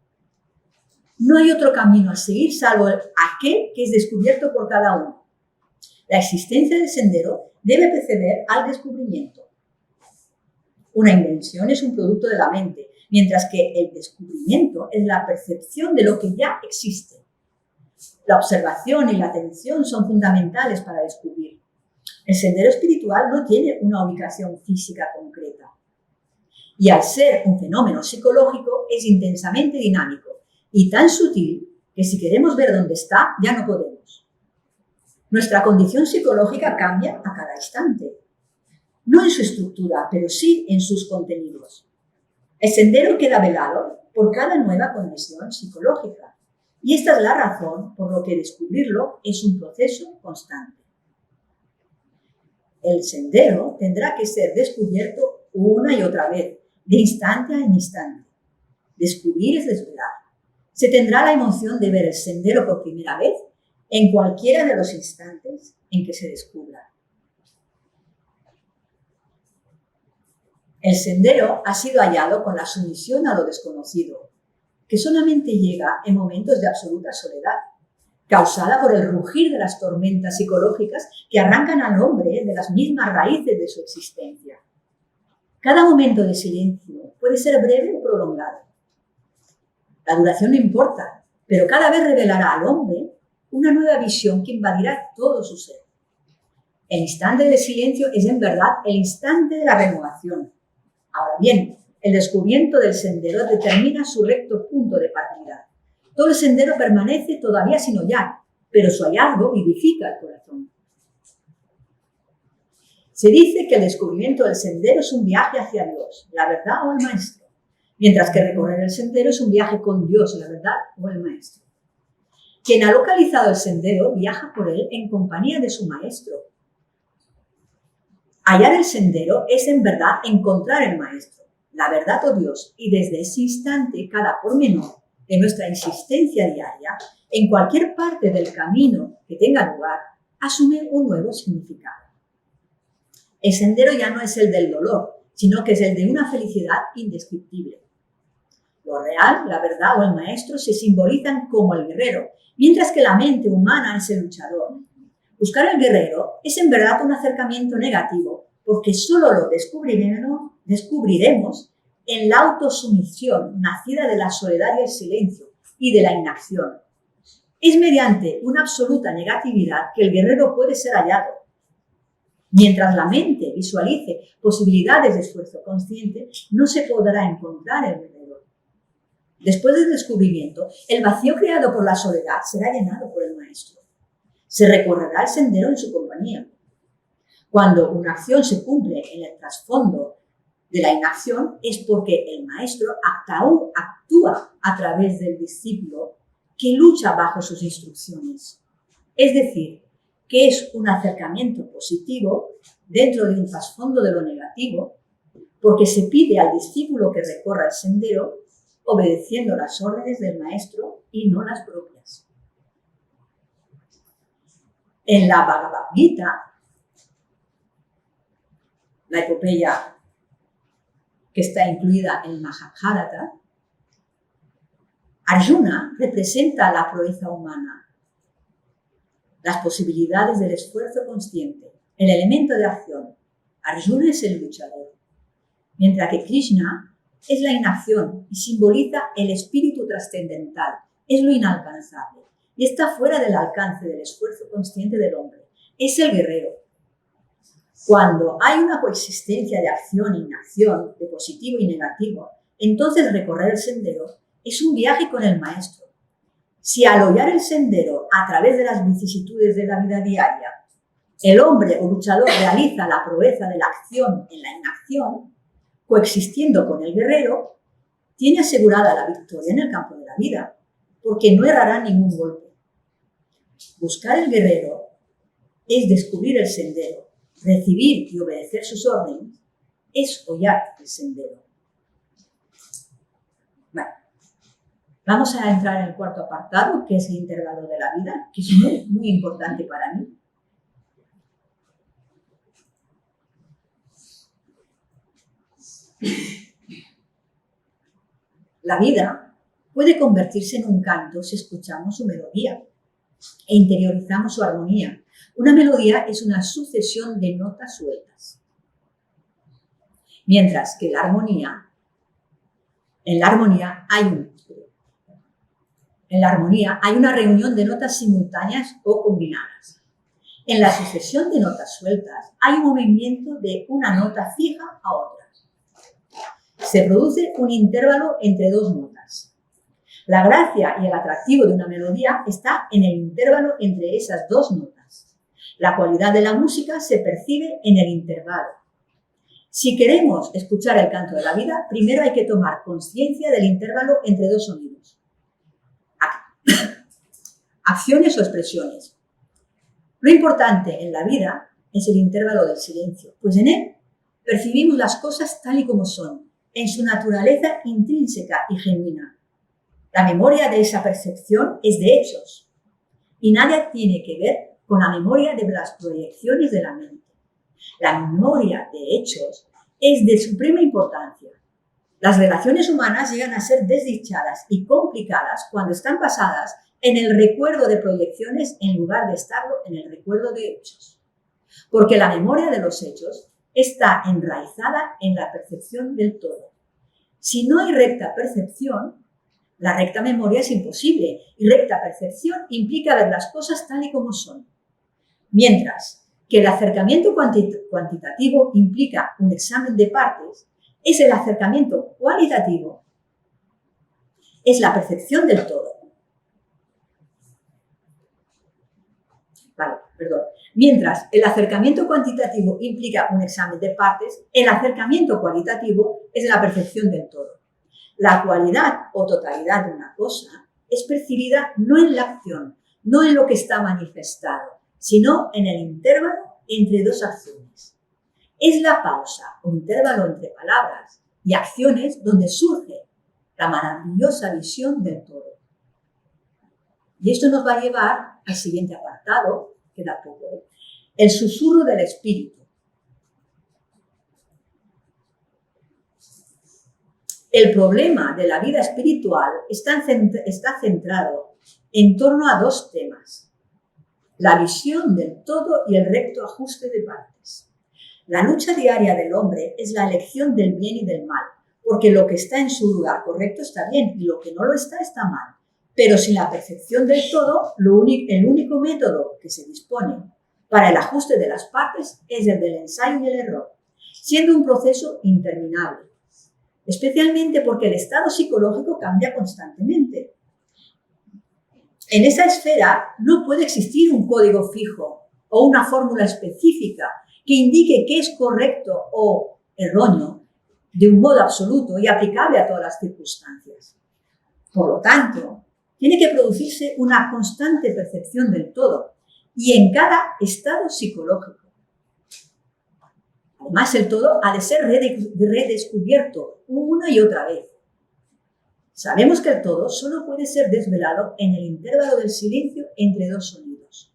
No hay otro camino a seguir salvo aquel que es descubierto por cada uno. La existencia del sendero debe preceder al descubrimiento. Una invención es un producto de la mente, mientras que el descubrimiento es la percepción de lo que ya existe. La observación y la atención son fundamentales para descubrir. El sendero espiritual no tiene una ubicación física concreta. Y al ser un fenómeno psicológico, es intensamente dinámico y tan sutil que si queremos ver dónde está, ya no podemos. Nuestra condición psicológica cambia a cada instante. No en su estructura, pero sí en sus contenidos. El sendero queda velado por cada nueva condición psicológica. Y esta es la razón por la que descubrirlo es un proceso constante. El sendero tendrá que ser descubierto una y otra vez, de instante en instante. Descubrir es desvelar. Se tendrá la emoción de ver el sendero por primera vez en cualquiera de los instantes en que se descubra. El sendero ha sido hallado con la sumisión a lo desconocido, que solamente llega en momentos de absoluta soledad, causada por el rugir de las tormentas psicológicas que arrancan al hombre de las mismas raíces de su existencia. Cada momento de silencio puede ser breve o prolongado. La duración no importa, pero cada vez revelará al hombre una nueva visión que invadirá todo su ser. El instante de silencio es en verdad el instante de la renovación. Ahora bien, el descubrimiento del sendero determina su recto punto de partida. Todo el sendero permanece todavía sin hollar, pero su hallazgo vivifica el corazón. Se dice que el descubrimiento del sendero es un viaje hacia Dios, la verdad o el maestro, mientras que recorrer el sendero es un viaje con Dios, la verdad o el maestro. Quien ha localizado el sendero viaja por él en compañía de su maestro. Hallar el sendero es en verdad encontrar el maestro, la verdad o Dios, y desde ese instante cada pormenor de nuestra existencia diaria, en cualquier parte del camino que tenga lugar, asume un nuevo significado. El sendero ya no es el del dolor, sino que es el de una felicidad indescriptible. Lo real, la verdad o el maestro se simbolizan como el guerrero, mientras que la mente humana es el luchador. Buscar el guerrero es en verdad un acercamiento negativo, porque solo lo descubriremos en la autosumisión nacida de la soledad y el silencio y de la inacción. Es mediante una absoluta negatividad que el guerrero puede ser hallado. Mientras la mente visualice posibilidades de esfuerzo consciente, no se podrá encontrar el guerrero. Después del descubrimiento, el vacío creado por la soledad será llenado por el maestro. Se recorrerá el sendero en su compañía. Cuando una acción se cumple en el trasfondo de la inacción es porque el maestro actúa a través del discípulo que lucha bajo sus instrucciones. Es decir, que es un acercamiento positivo dentro de un trasfondo de lo negativo, porque se pide al discípulo que recorra el sendero obedeciendo las órdenes del maestro y no las propias. En la Bhagavad Gita, la epopeya que está incluida en el Mahabharata, Arjuna representa la proeza humana, las posibilidades del esfuerzo consciente, el elemento de acción. Arjuna es el luchador, mientras que Krishna es la inacción y simboliza el espíritu trascendental, es lo inalcanzable y está fuera del alcance del esfuerzo consciente del hombre. Es el guerrero. Cuando hay una coexistencia de acción e inacción, de positivo y negativo, entonces recorrer el sendero es un viaje con el maestro. Si al hollar el sendero a través de las vicisitudes de la vida diaria, el hombre o luchador realiza la proeza de la acción en la inacción, coexistiendo con el guerrero, tiene asegurada la victoria en el campo de la vida, porque no errará ningún golpe. Buscar el guerrero es descubrir el sendero, recibir y obedecer sus órdenes, es hollar el sendero. Bueno, vamos a entrar en el cuarto apartado, que es el intervalo de la vida, que es muy importante para mí. La vida puede convertirse en un canto si escuchamos su melodía e interiorizamos su armonía. Una melodía es una sucesión de notas sueltas, mientras que en la armonía hay un En la armonía hay una reunión de notas simultáneas o combinadas. En la sucesión de notas sueltas hay un movimiento de una nota fija a otra. Se produce un intervalo entre dos notas. La gracia y el atractivo de una melodía está en el intervalo entre esas dos notas. La cualidad de la música se percibe en el intervalo. Si queremos escuchar el canto de la vida, primero hay que tomar conciencia del intervalo entre dos sonidos. Acciones o expresiones. Lo importante en la vida es el intervalo del silencio, pues en él percibimos las cosas tal y como son, en su naturaleza intrínseca y genuina. La memoria de esa percepción es de hechos y nada tiene que ver con la memoria de las proyecciones de la mente. La memoria de hechos es de suprema importancia. Las relaciones humanas llegan a ser desdichadas y complicadas cuando están basadas en el recuerdo de proyecciones en lugar de estarlo en el recuerdo de hechos. Porque la memoria de los hechos está enraizada en la percepción del todo. Si no hay recta percepción, la recta memoria es imposible y recta percepción implica ver las cosas tal y como son. Mientras que el acercamiento cuantitativo implica un examen de partes, es el acercamiento cualitativo, es la percepción del todo. Mientras el acercamiento cuantitativo implica un examen de partes, el acercamiento cualitativo es la percepción del todo. La cualidad o totalidad de una cosa es percibida no en la acción, no en lo que está manifestado, sino en el intervalo entre dos acciones. Es la pausa o intervalo entre palabras y acciones donde surge la maravillosa visión del todo. Y esto nos va a llevar al siguiente apartado, queda poco, el susurro del espíritu. El problema de la vida espiritual está centrado en torno a dos temas: la visión del todo y el recto ajuste de partes. La lucha diaria del hombre es la elección del bien y del mal, porque lo que está en su lugar correcto está bien y lo que no lo está está mal. Pero sin la percepción del todo, el único método que se dispone para el ajuste de las partes es el del ensayo y el error, siendo un proceso interminable, especialmente porque el estado psicológico cambia constantemente. En esa esfera no puede existir un código fijo o una fórmula específica que indique qué es correcto o erróneo de un modo absoluto y aplicable a todas las circunstancias. Por lo tanto, tiene que producirse una constante percepción del todo y en cada estado psicológico. Además, el todo ha de ser redescubierto una y otra vez. Sabemos que el todo solo puede ser desvelado en el intervalo del silencio entre dos sonidos.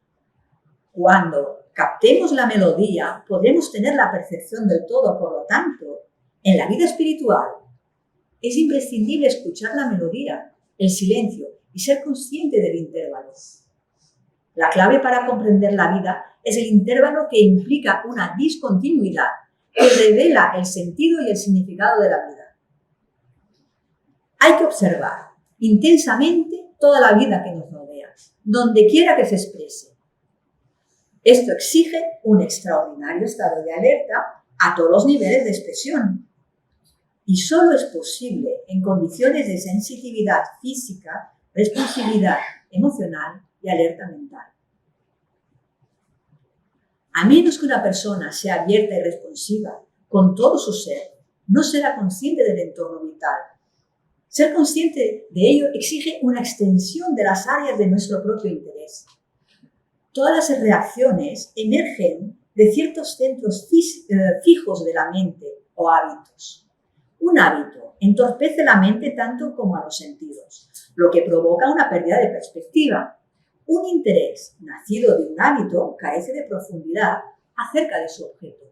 Cuando captemos la melodía, podremos tener la percepción del todo. Por lo tanto, en la vida espiritual es imprescindible escuchar la melodía, el silencio y ser consciente del intervalo. La clave para comprender la vida es el intervalo que implica una discontinuidad que revela el sentido y el significado de la vida. Hay que observar intensamente toda la vida que nos rodea, donde quiera que se exprese. Esto exige un extraordinario estado de alerta a todos los niveles de expresión. Y solo es posible en condiciones de sensitividad física, responsividad emocional y alerta mental. A menos que una persona sea abierta y responsiva con todo su ser, no será consciente del entorno vital. Ser consciente de ello exige una extensión de las áreas de nuestro propio interés. Todas las reacciones emergen de ciertos centros fijos de la mente o hábitos. Un hábito entorpece la mente tanto como a los sentidos, lo que provoca una pérdida de perspectiva. Un interés nacido de un hábito carece de profundidad acerca de su objeto.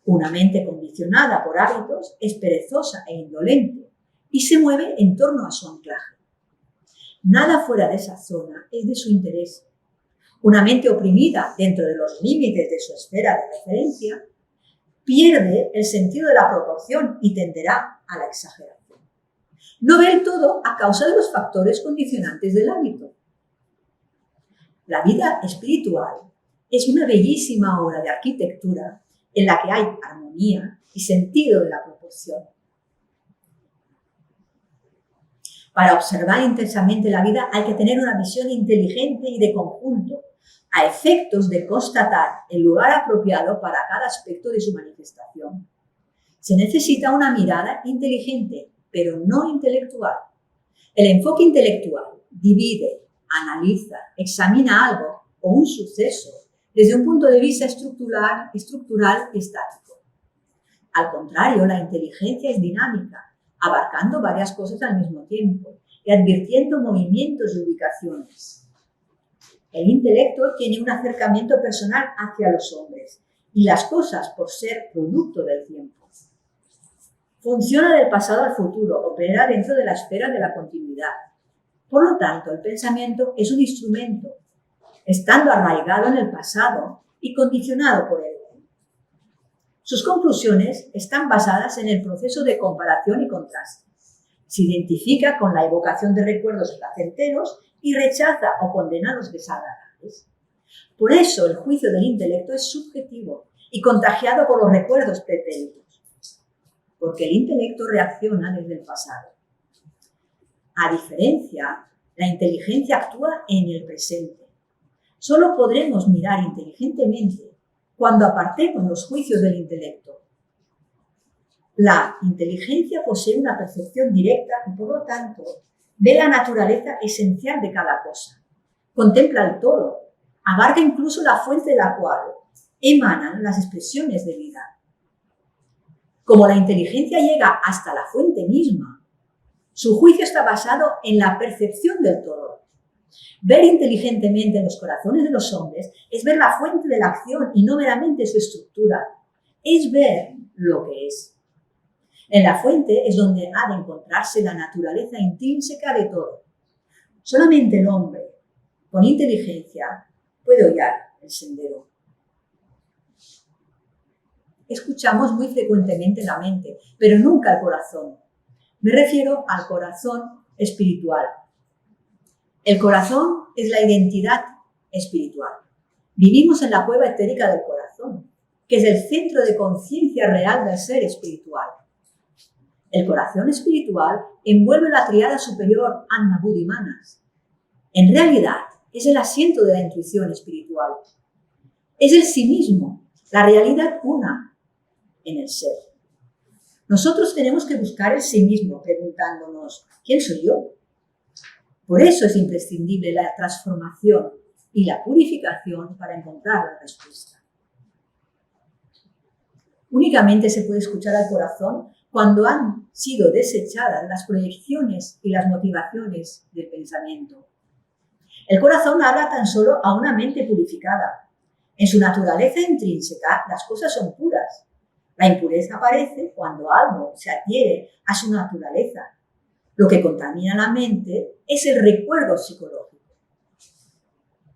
Una mente condicionada por hábitos es perezosa e indolente y se mueve en torno a su anclaje. Nada fuera de esa zona es de su interés. Una mente oprimida dentro de los límites de su esfera de referencia pierde el sentido de la proporción y tenderá a la exageración. no ve el todo a causa de los factores condicionantes del hábito. La vida espiritual es una bellísima obra de arquitectura en la que hay armonía y sentido de la proporción. Para observar intensamente la vida hay que tener una visión inteligente y de conjunto, a efectos de constatar el lugar apropiado para cada aspecto de su manifestación. Se necesita una mirada inteligente, pero no intelectual. El enfoque intelectual divide, analiza, examina algo o un suceso desde un punto de vista estructural y estático. Al contrario, la inteligencia es dinámica, abarcando varias cosas al mismo tiempo y advirtiendo movimientos y ubicaciones. El intelecto tiene un acercamiento personal hacia los hombres y las cosas por ser producto del tiempo. Funciona del pasado al futuro, opera dentro de la esfera de la continuidad. Por lo tanto, el pensamiento es un instrumento, estando arraigado en el pasado y condicionado por él. Sus conclusiones están basadas en el proceso de comparación y contraste. Se identifica con la evocación de recuerdos placenteros y rechaza o condena los desagradables. Por eso el juicio del intelecto es subjetivo y contagiado por los recuerdos pretéritos, porque el intelecto reacciona desde el pasado. A diferencia, la inteligencia actúa en el presente. Solo podremos mirar inteligentemente cuando apartemos los juicios del intelecto. La inteligencia posee una percepción directa y, por lo tanto, ve la naturaleza esencial de cada cosa. Contempla el todo, abarca incluso la fuente de la cual emanan las expresiones de vida. Como la inteligencia llega hasta la fuente misma, su juicio está basado en la percepción del todo. Ver inteligentemente en los corazones de los hombres es ver la fuente de la acción y no meramente su estructura. Es ver lo que es. En la fuente es donde ha de encontrarse la naturaleza intrínseca de todo. Solamente el hombre, con inteligencia, puede hollar el sendero. Escuchamos muy frecuentemente la mente, pero nunca el corazón. Me refiero al corazón espiritual. El corazón es la identidad espiritual. Vivimos en la cueva etérica del corazón, que es el centro de conciencia real del ser espiritual. El corazón espiritual envuelve la tríada superior Anma Buddhi Manas. En realidad, es el asiento de la intuición espiritual. Es el sí mismo, la realidad una en el ser. Nosotros tenemos que buscar el sí mismo, preguntándonos, ¿quién soy yo? Por eso es imprescindible la transformación y la purificación para encontrar la respuesta. Únicamente se puede escuchar al corazón cuando han sido desechadas las proyecciones y las motivaciones del pensamiento. El corazón habla tan solo a una mente purificada. En su naturaleza intrínseca, las cosas son puras. La impureza aparece cuando algo se adhiere a su naturaleza. Lo que contamina la mente es el recuerdo psicológico.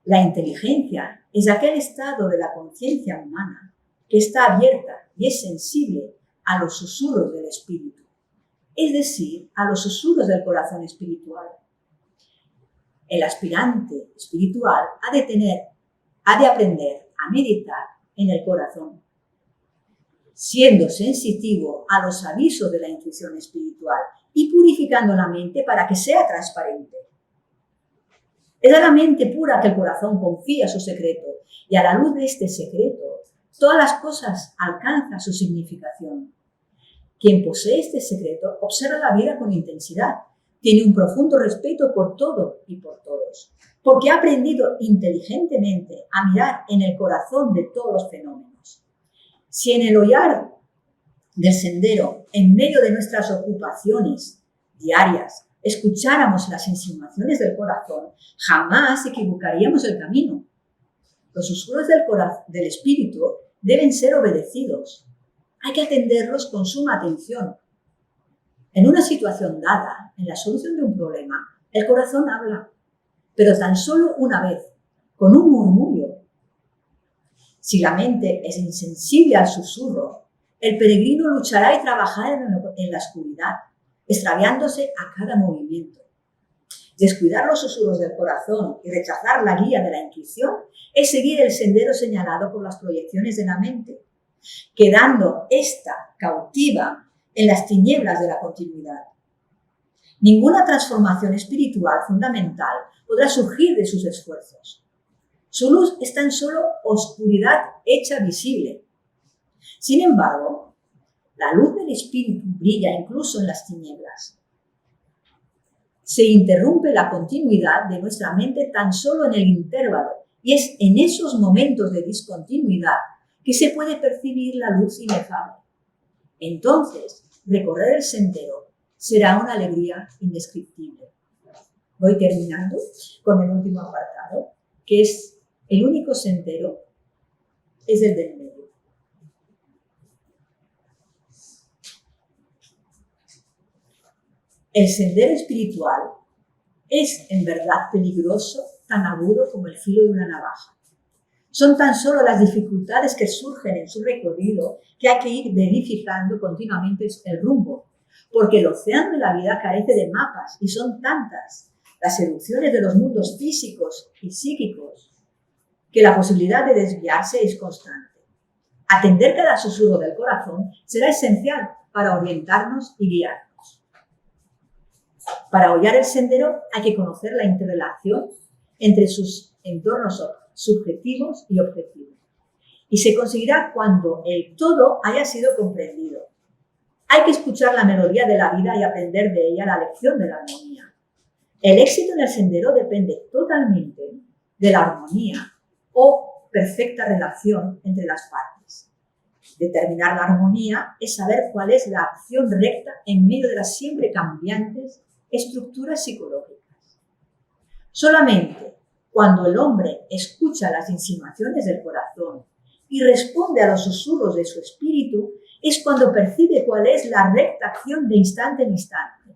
La inteligencia es aquel estado de la conciencia humana que está abierta y es sensible a los susurros del espíritu, es decir, a los susurros del corazón espiritual. El aspirante espiritual ha de aprender a meditar en el corazón, siendo sensitivo a los avisos de la intuición espiritual y purificando la mente para que sea transparente. Es a la mente pura que el corazón confía su secreto y a la luz de este secreto todas las cosas alcanzan su significación. Quien posee este secreto observa la vida con intensidad, tiene un profundo respeto por todo y por todos, porque ha aprendido inteligentemente a mirar en el corazón de todos los fenómenos. Si en el hollar del sendero, en medio de nuestras ocupaciones diarias, escucháramos las insinuaciones del corazón, jamás equivocaríamos el camino. Los susurros del espíritu deben ser obedecidos. Hay que atenderlos con suma atención. En una situación dada, en la solución de un problema, el corazón habla, pero tan solo una vez, con un murmullo. Si la mente es insensible al susurro, el peregrino luchará y trabajará en la oscuridad, extraviándose a cada movimiento. Descuidar los susurros del corazón y rechazar la guía de la intuición es seguir el sendero señalado por las proyecciones de la mente, quedando ésta cautiva en las tinieblas de la continuidad. Ninguna transformación espiritual fundamental podrá surgir de sus esfuerzos. Su luz es tan solo oscuridad hecha visible. Sin embargo, la luz del espíritu brilla incluso en las tinieblas. Se interrumpe la continuidad de nuestra mente tan solo en el intervalo, y es en esos momentos de discontinuidad que se puede percibir la luz inefable. Entonces, recorrer el sendero será una alegría indescriptible. Voy terminando con el último apartado, que es el único sendero, es el del medio. El sendero espiritual es en verdad peligroso, tan agudo como el filo de una navaja. Son tan solo las dificultades que surgen en su recorrido que hay que ir verificando continuamente el rumbo, porque el océano de la vida carece de mapas y son tantas las seducciones de los mundos físicos y psíquicos que la posibilidad de desviarse es constante. Atender cada susurro del corazón será esencial para orientarnos y guiarnos. Para hollar el sendero hay que conocer la interrelación entre sus entornos subjetivos y objetivos. Y se conseguirá cuando el todo haya sido comprendido. Hay que escuchar la melodía de la vida y aprender de ella la lección de la armonía. El éxito en el sendero depende totalmente de la armonía o perfecta relación entre las partes. Determinar la armonía es saber cuál es la acción recta en medio de las siempre cambiantes estructuras psicológicas. Solamente cuando el hombre escucha las insinuaciones del corazón y responde a los susurros de su espíritu, es cuando percibe cuál es la recta acción de instante en instante.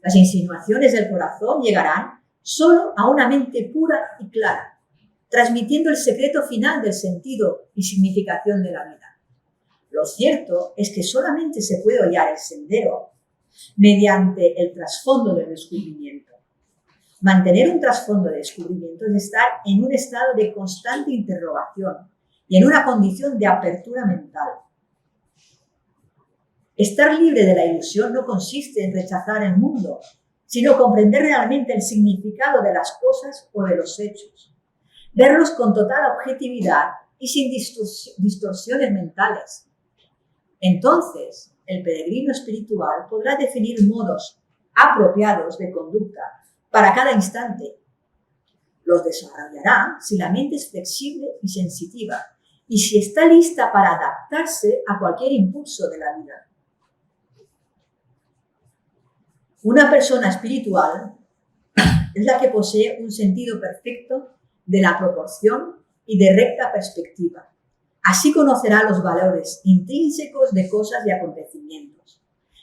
Las insinuaciones del corazón llegarán solo a una mente pura y clara, transmitiendo el secreto final del sentido y significación de la vida. Lo cierto es que solamente se puede hollar el sendero mediante el trasfondo del descubrimiento. Mantener un trasfondo de descubrimiento es estar en un estado de constante interrogación y en una condición de apertura mental. Estar libre de la ilusión no consiste en rechazar el mundo, sino comprender realmente el significado de las cosas o de los hechos, verlos con total objetividad y sin distorsiones mentales. Entonces, el peregrino espiritual podrá definir modos apropiados de conducta para cada instante. Los desarrollará si la mente es flexible y sensitiva y si está lista para adaptarse a cualquier impulso de la vida. Una persona espiritual es la que posee un sentido perfecto de la proporción y de recta perspectiva. Así conocerá los valores intrínsecos de cosas y acontecimientos.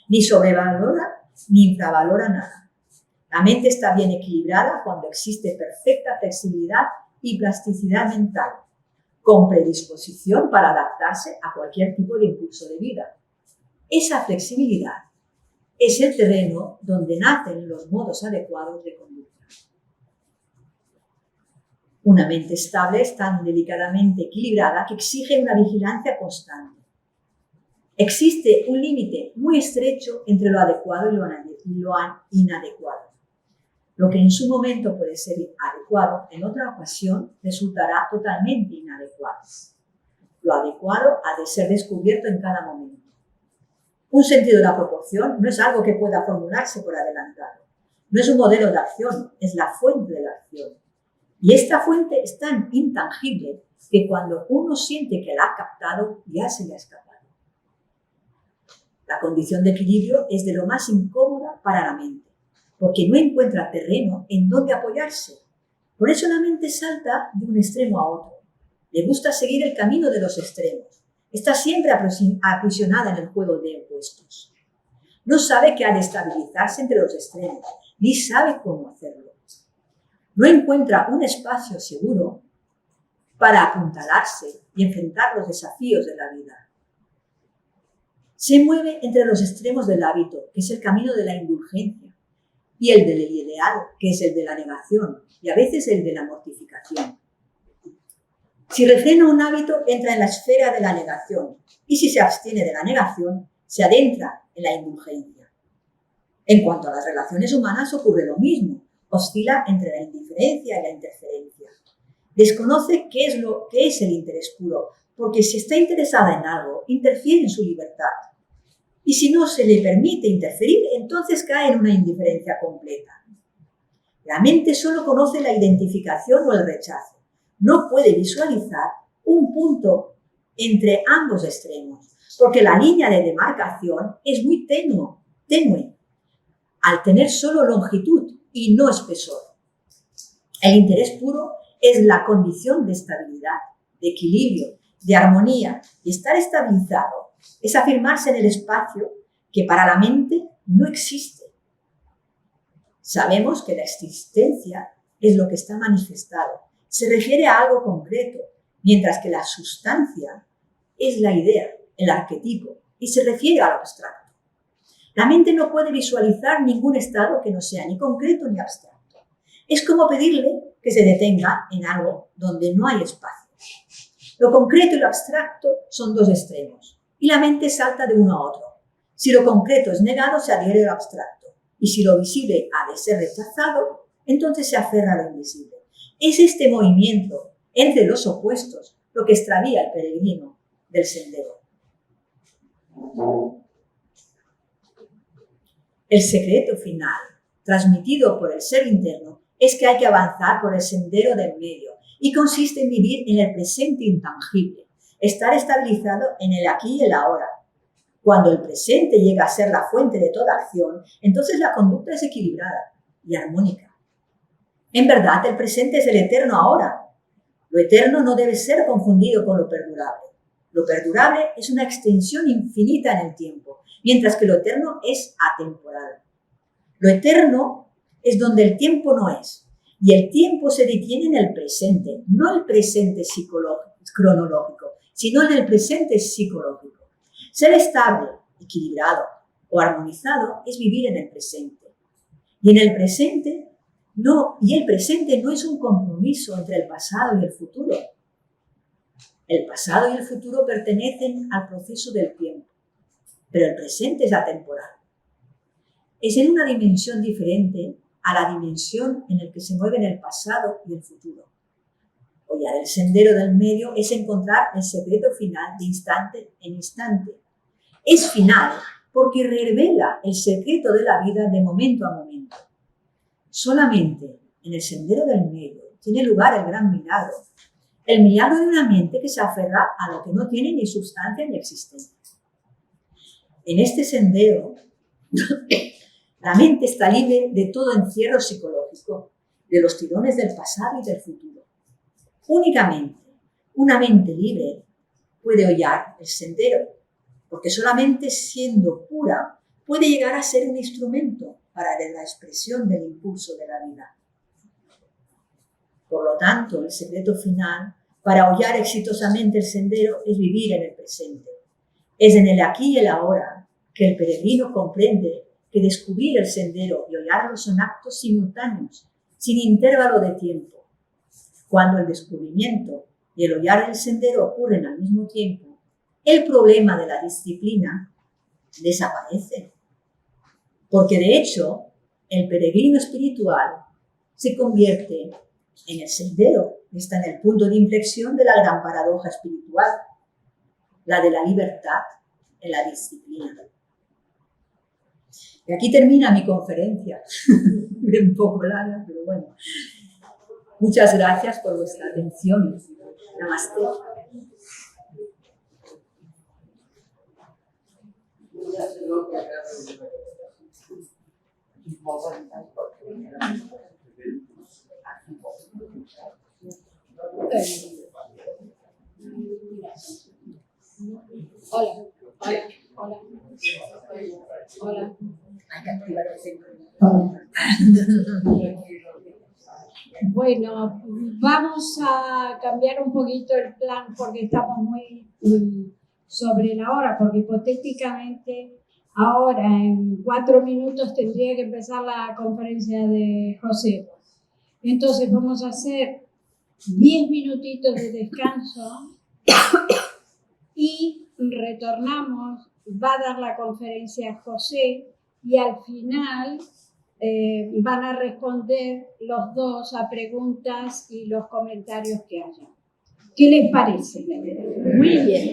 Ni sobrevalora ni infravalora nada. La mente está bien equilibrada cuando existe perfecta flexibilidad y plasticidad mental, con predisposición para adaptarse a cualquier tipo de impulso de vida. Esa flexibilidad es el terreno donde nacen los modos adecuados de conducta. Una mente estable es tan delicadamente equilibrada que exige una vigilancia constante. Existe un límite muy estrecho entre lo adecuado y lo inadecuado. Lo que en su momento puede ser adecuado, en otra ocasión resultará totalmente inadecuado. Lo adecuado ha de ser descubierto en cada momento. Un sentido de la proporción no es algo que pueda formularse por adelantado. No es un modelo de acción, es la fuente de la acción. Y esta fuente es tan intangible que cuando uno siente que la ha captado, ya se le ha escapado. La condición de equilibrio es de lo más incómoda para la mente, porque no encuentra terreno en donde apoyarse. Por eso la mente salta de un extremo a otro. Le gusta seguir el camino de los extremos. Está siempre aprisionada en el juego de opuestos. No sabe que ha de estabilizarse entre los extremos, ni sabe cómo hacerlo. No encuentra un espacio seguro para apuntalarse y enfrentar los desafíos de la vida. se mueve entre los extremos del hábito, que es el camino de la indulgencia, y el del ideal, que es el de la negación, y a veces el de la mortificación. Si refrena un hábito, entra en la esfera de la negación, y si se abstiene de la negación, se adentra en la indulgencia. En cuanto a las relaciones humanas ocurre lo mismo, oscila entre la indiferencia y la interferencia. Desconoce qué es el interés puro, porque si está interesada en algo, interfiere en su libertad. Y si no se le permite interferir, entonces cae en una indiferencia completa. La mente solo conoce la identificación o el rechazo. No puede visualizar un punto entre ambos extremos, porque la línea de demarcación es muy tenue, al tener solo longitud y no espesor. El interés puro es la condición de estabilidad, de equilibrio, de armonía, y estar estabilizado es afirmarse en el espacio que para la mente no existe. Sabemos que la existencia es lo que está manifestado, se refiere a algo concreto, mientras que la sustancia es la idea, el arquetipo, y se refiere a lo abstracto. La mente no puede visualizar ningún estado que no sea ni concreto ni abstracto. Es como pedirle que se detenga en algo donde no hay espacio. Lo concreto y lo abstracto son dos extremos, y la mente salta de uno a otro. Si lo concreto es negado, se adhiere a lo abstracto, y si lo visible ha de ser rechazado, entonces se aferra a lo invisible. Es este movimiento entre los opuestos lo que extravía al peregrino del sendero. El secreto final, transmitido por el ser interno, es que hay que avanzar por el sendero del medio y consiste en vivir en el presente intangible, estar estabilizado en el aquí y el ahora. Cuando el presente llega a ser la fuente de toda acción, entonces la conducta es equilibrada y armónica. En verdad, el presente es el eterno ahora. Lo eterno no debe ser confundido con lo perdurable. Lo perdurable es una extensión infinita en el tiempo, mientras que lo eterno es atemporal. Lo eterno es donde el tiempo no es, y el tiempo se detiene en el presente, no el presente cronológico, sino en el presente psicológico. Ser estable, equilibrado o armonizado es vivir en el presente. Y el presente no es un compromiso entre el pasado y el futuro. El pasado y el futuro pertenecen al proceso del tiempo, pero el presente es atemporal. Es en una dimensión diferente a la dimensión en la que se mueven el pasado y el futuro. Hollar el sendero del medio es encontrar el secreto final de instante en instante. Es final porque revela el secreto de la vida de momento a momento. Solamente en el sendero del medio tiene lugar el gran milagro. El milagro de una mente que se aferra a lo que no tiene ni sustancia ni existencia. En este sendero, la mente está libre de todo encierro psicológico, de los tirones del pasado y del futuro. Únicamente una mente libre puede hollar el sendero, porque solamente siendo pura puede llegar a ser un instrumento para la expresión del impulso de la vida. Por lo tanto, el secreto final para hollar exitosamente el sendero es vivir en el presente. Es en el aquí y el ahora que el peregrino comprende que descubrir el sendero y hollarlo son actos simultáneos, sin intervalo de tiempo. Cuando el descubrimiento y el hollar el sendero ocurren al mismo tiempo, el problema de la disciplina desaparece. Porque de hecho, el peregrino espiritual se convierte en el sendero, está en el punto de inflexión de la gran paradoja espiritual, la de la libertad en la disciplina. Y aquí termina mi conferencia, un poco larga, pero bueno. Muchas gracias por vuestra atención. Namaste. Hola, hola, hola. Hola. Hay que activar el centro. Bueno, vamos a cambiar un poquito el plan porque estamos muy sobre la hora, porque hipotéticamente ahora en 4 minutos tendría que empezar la conferencia de José. Entonces vamos a hacer 10 minutitos de descanso y retornamos, va a dar la conferencia José y al final van a responder los dos a preguntas y los comentarios que haya. ¿Qué les parece? Muy bien.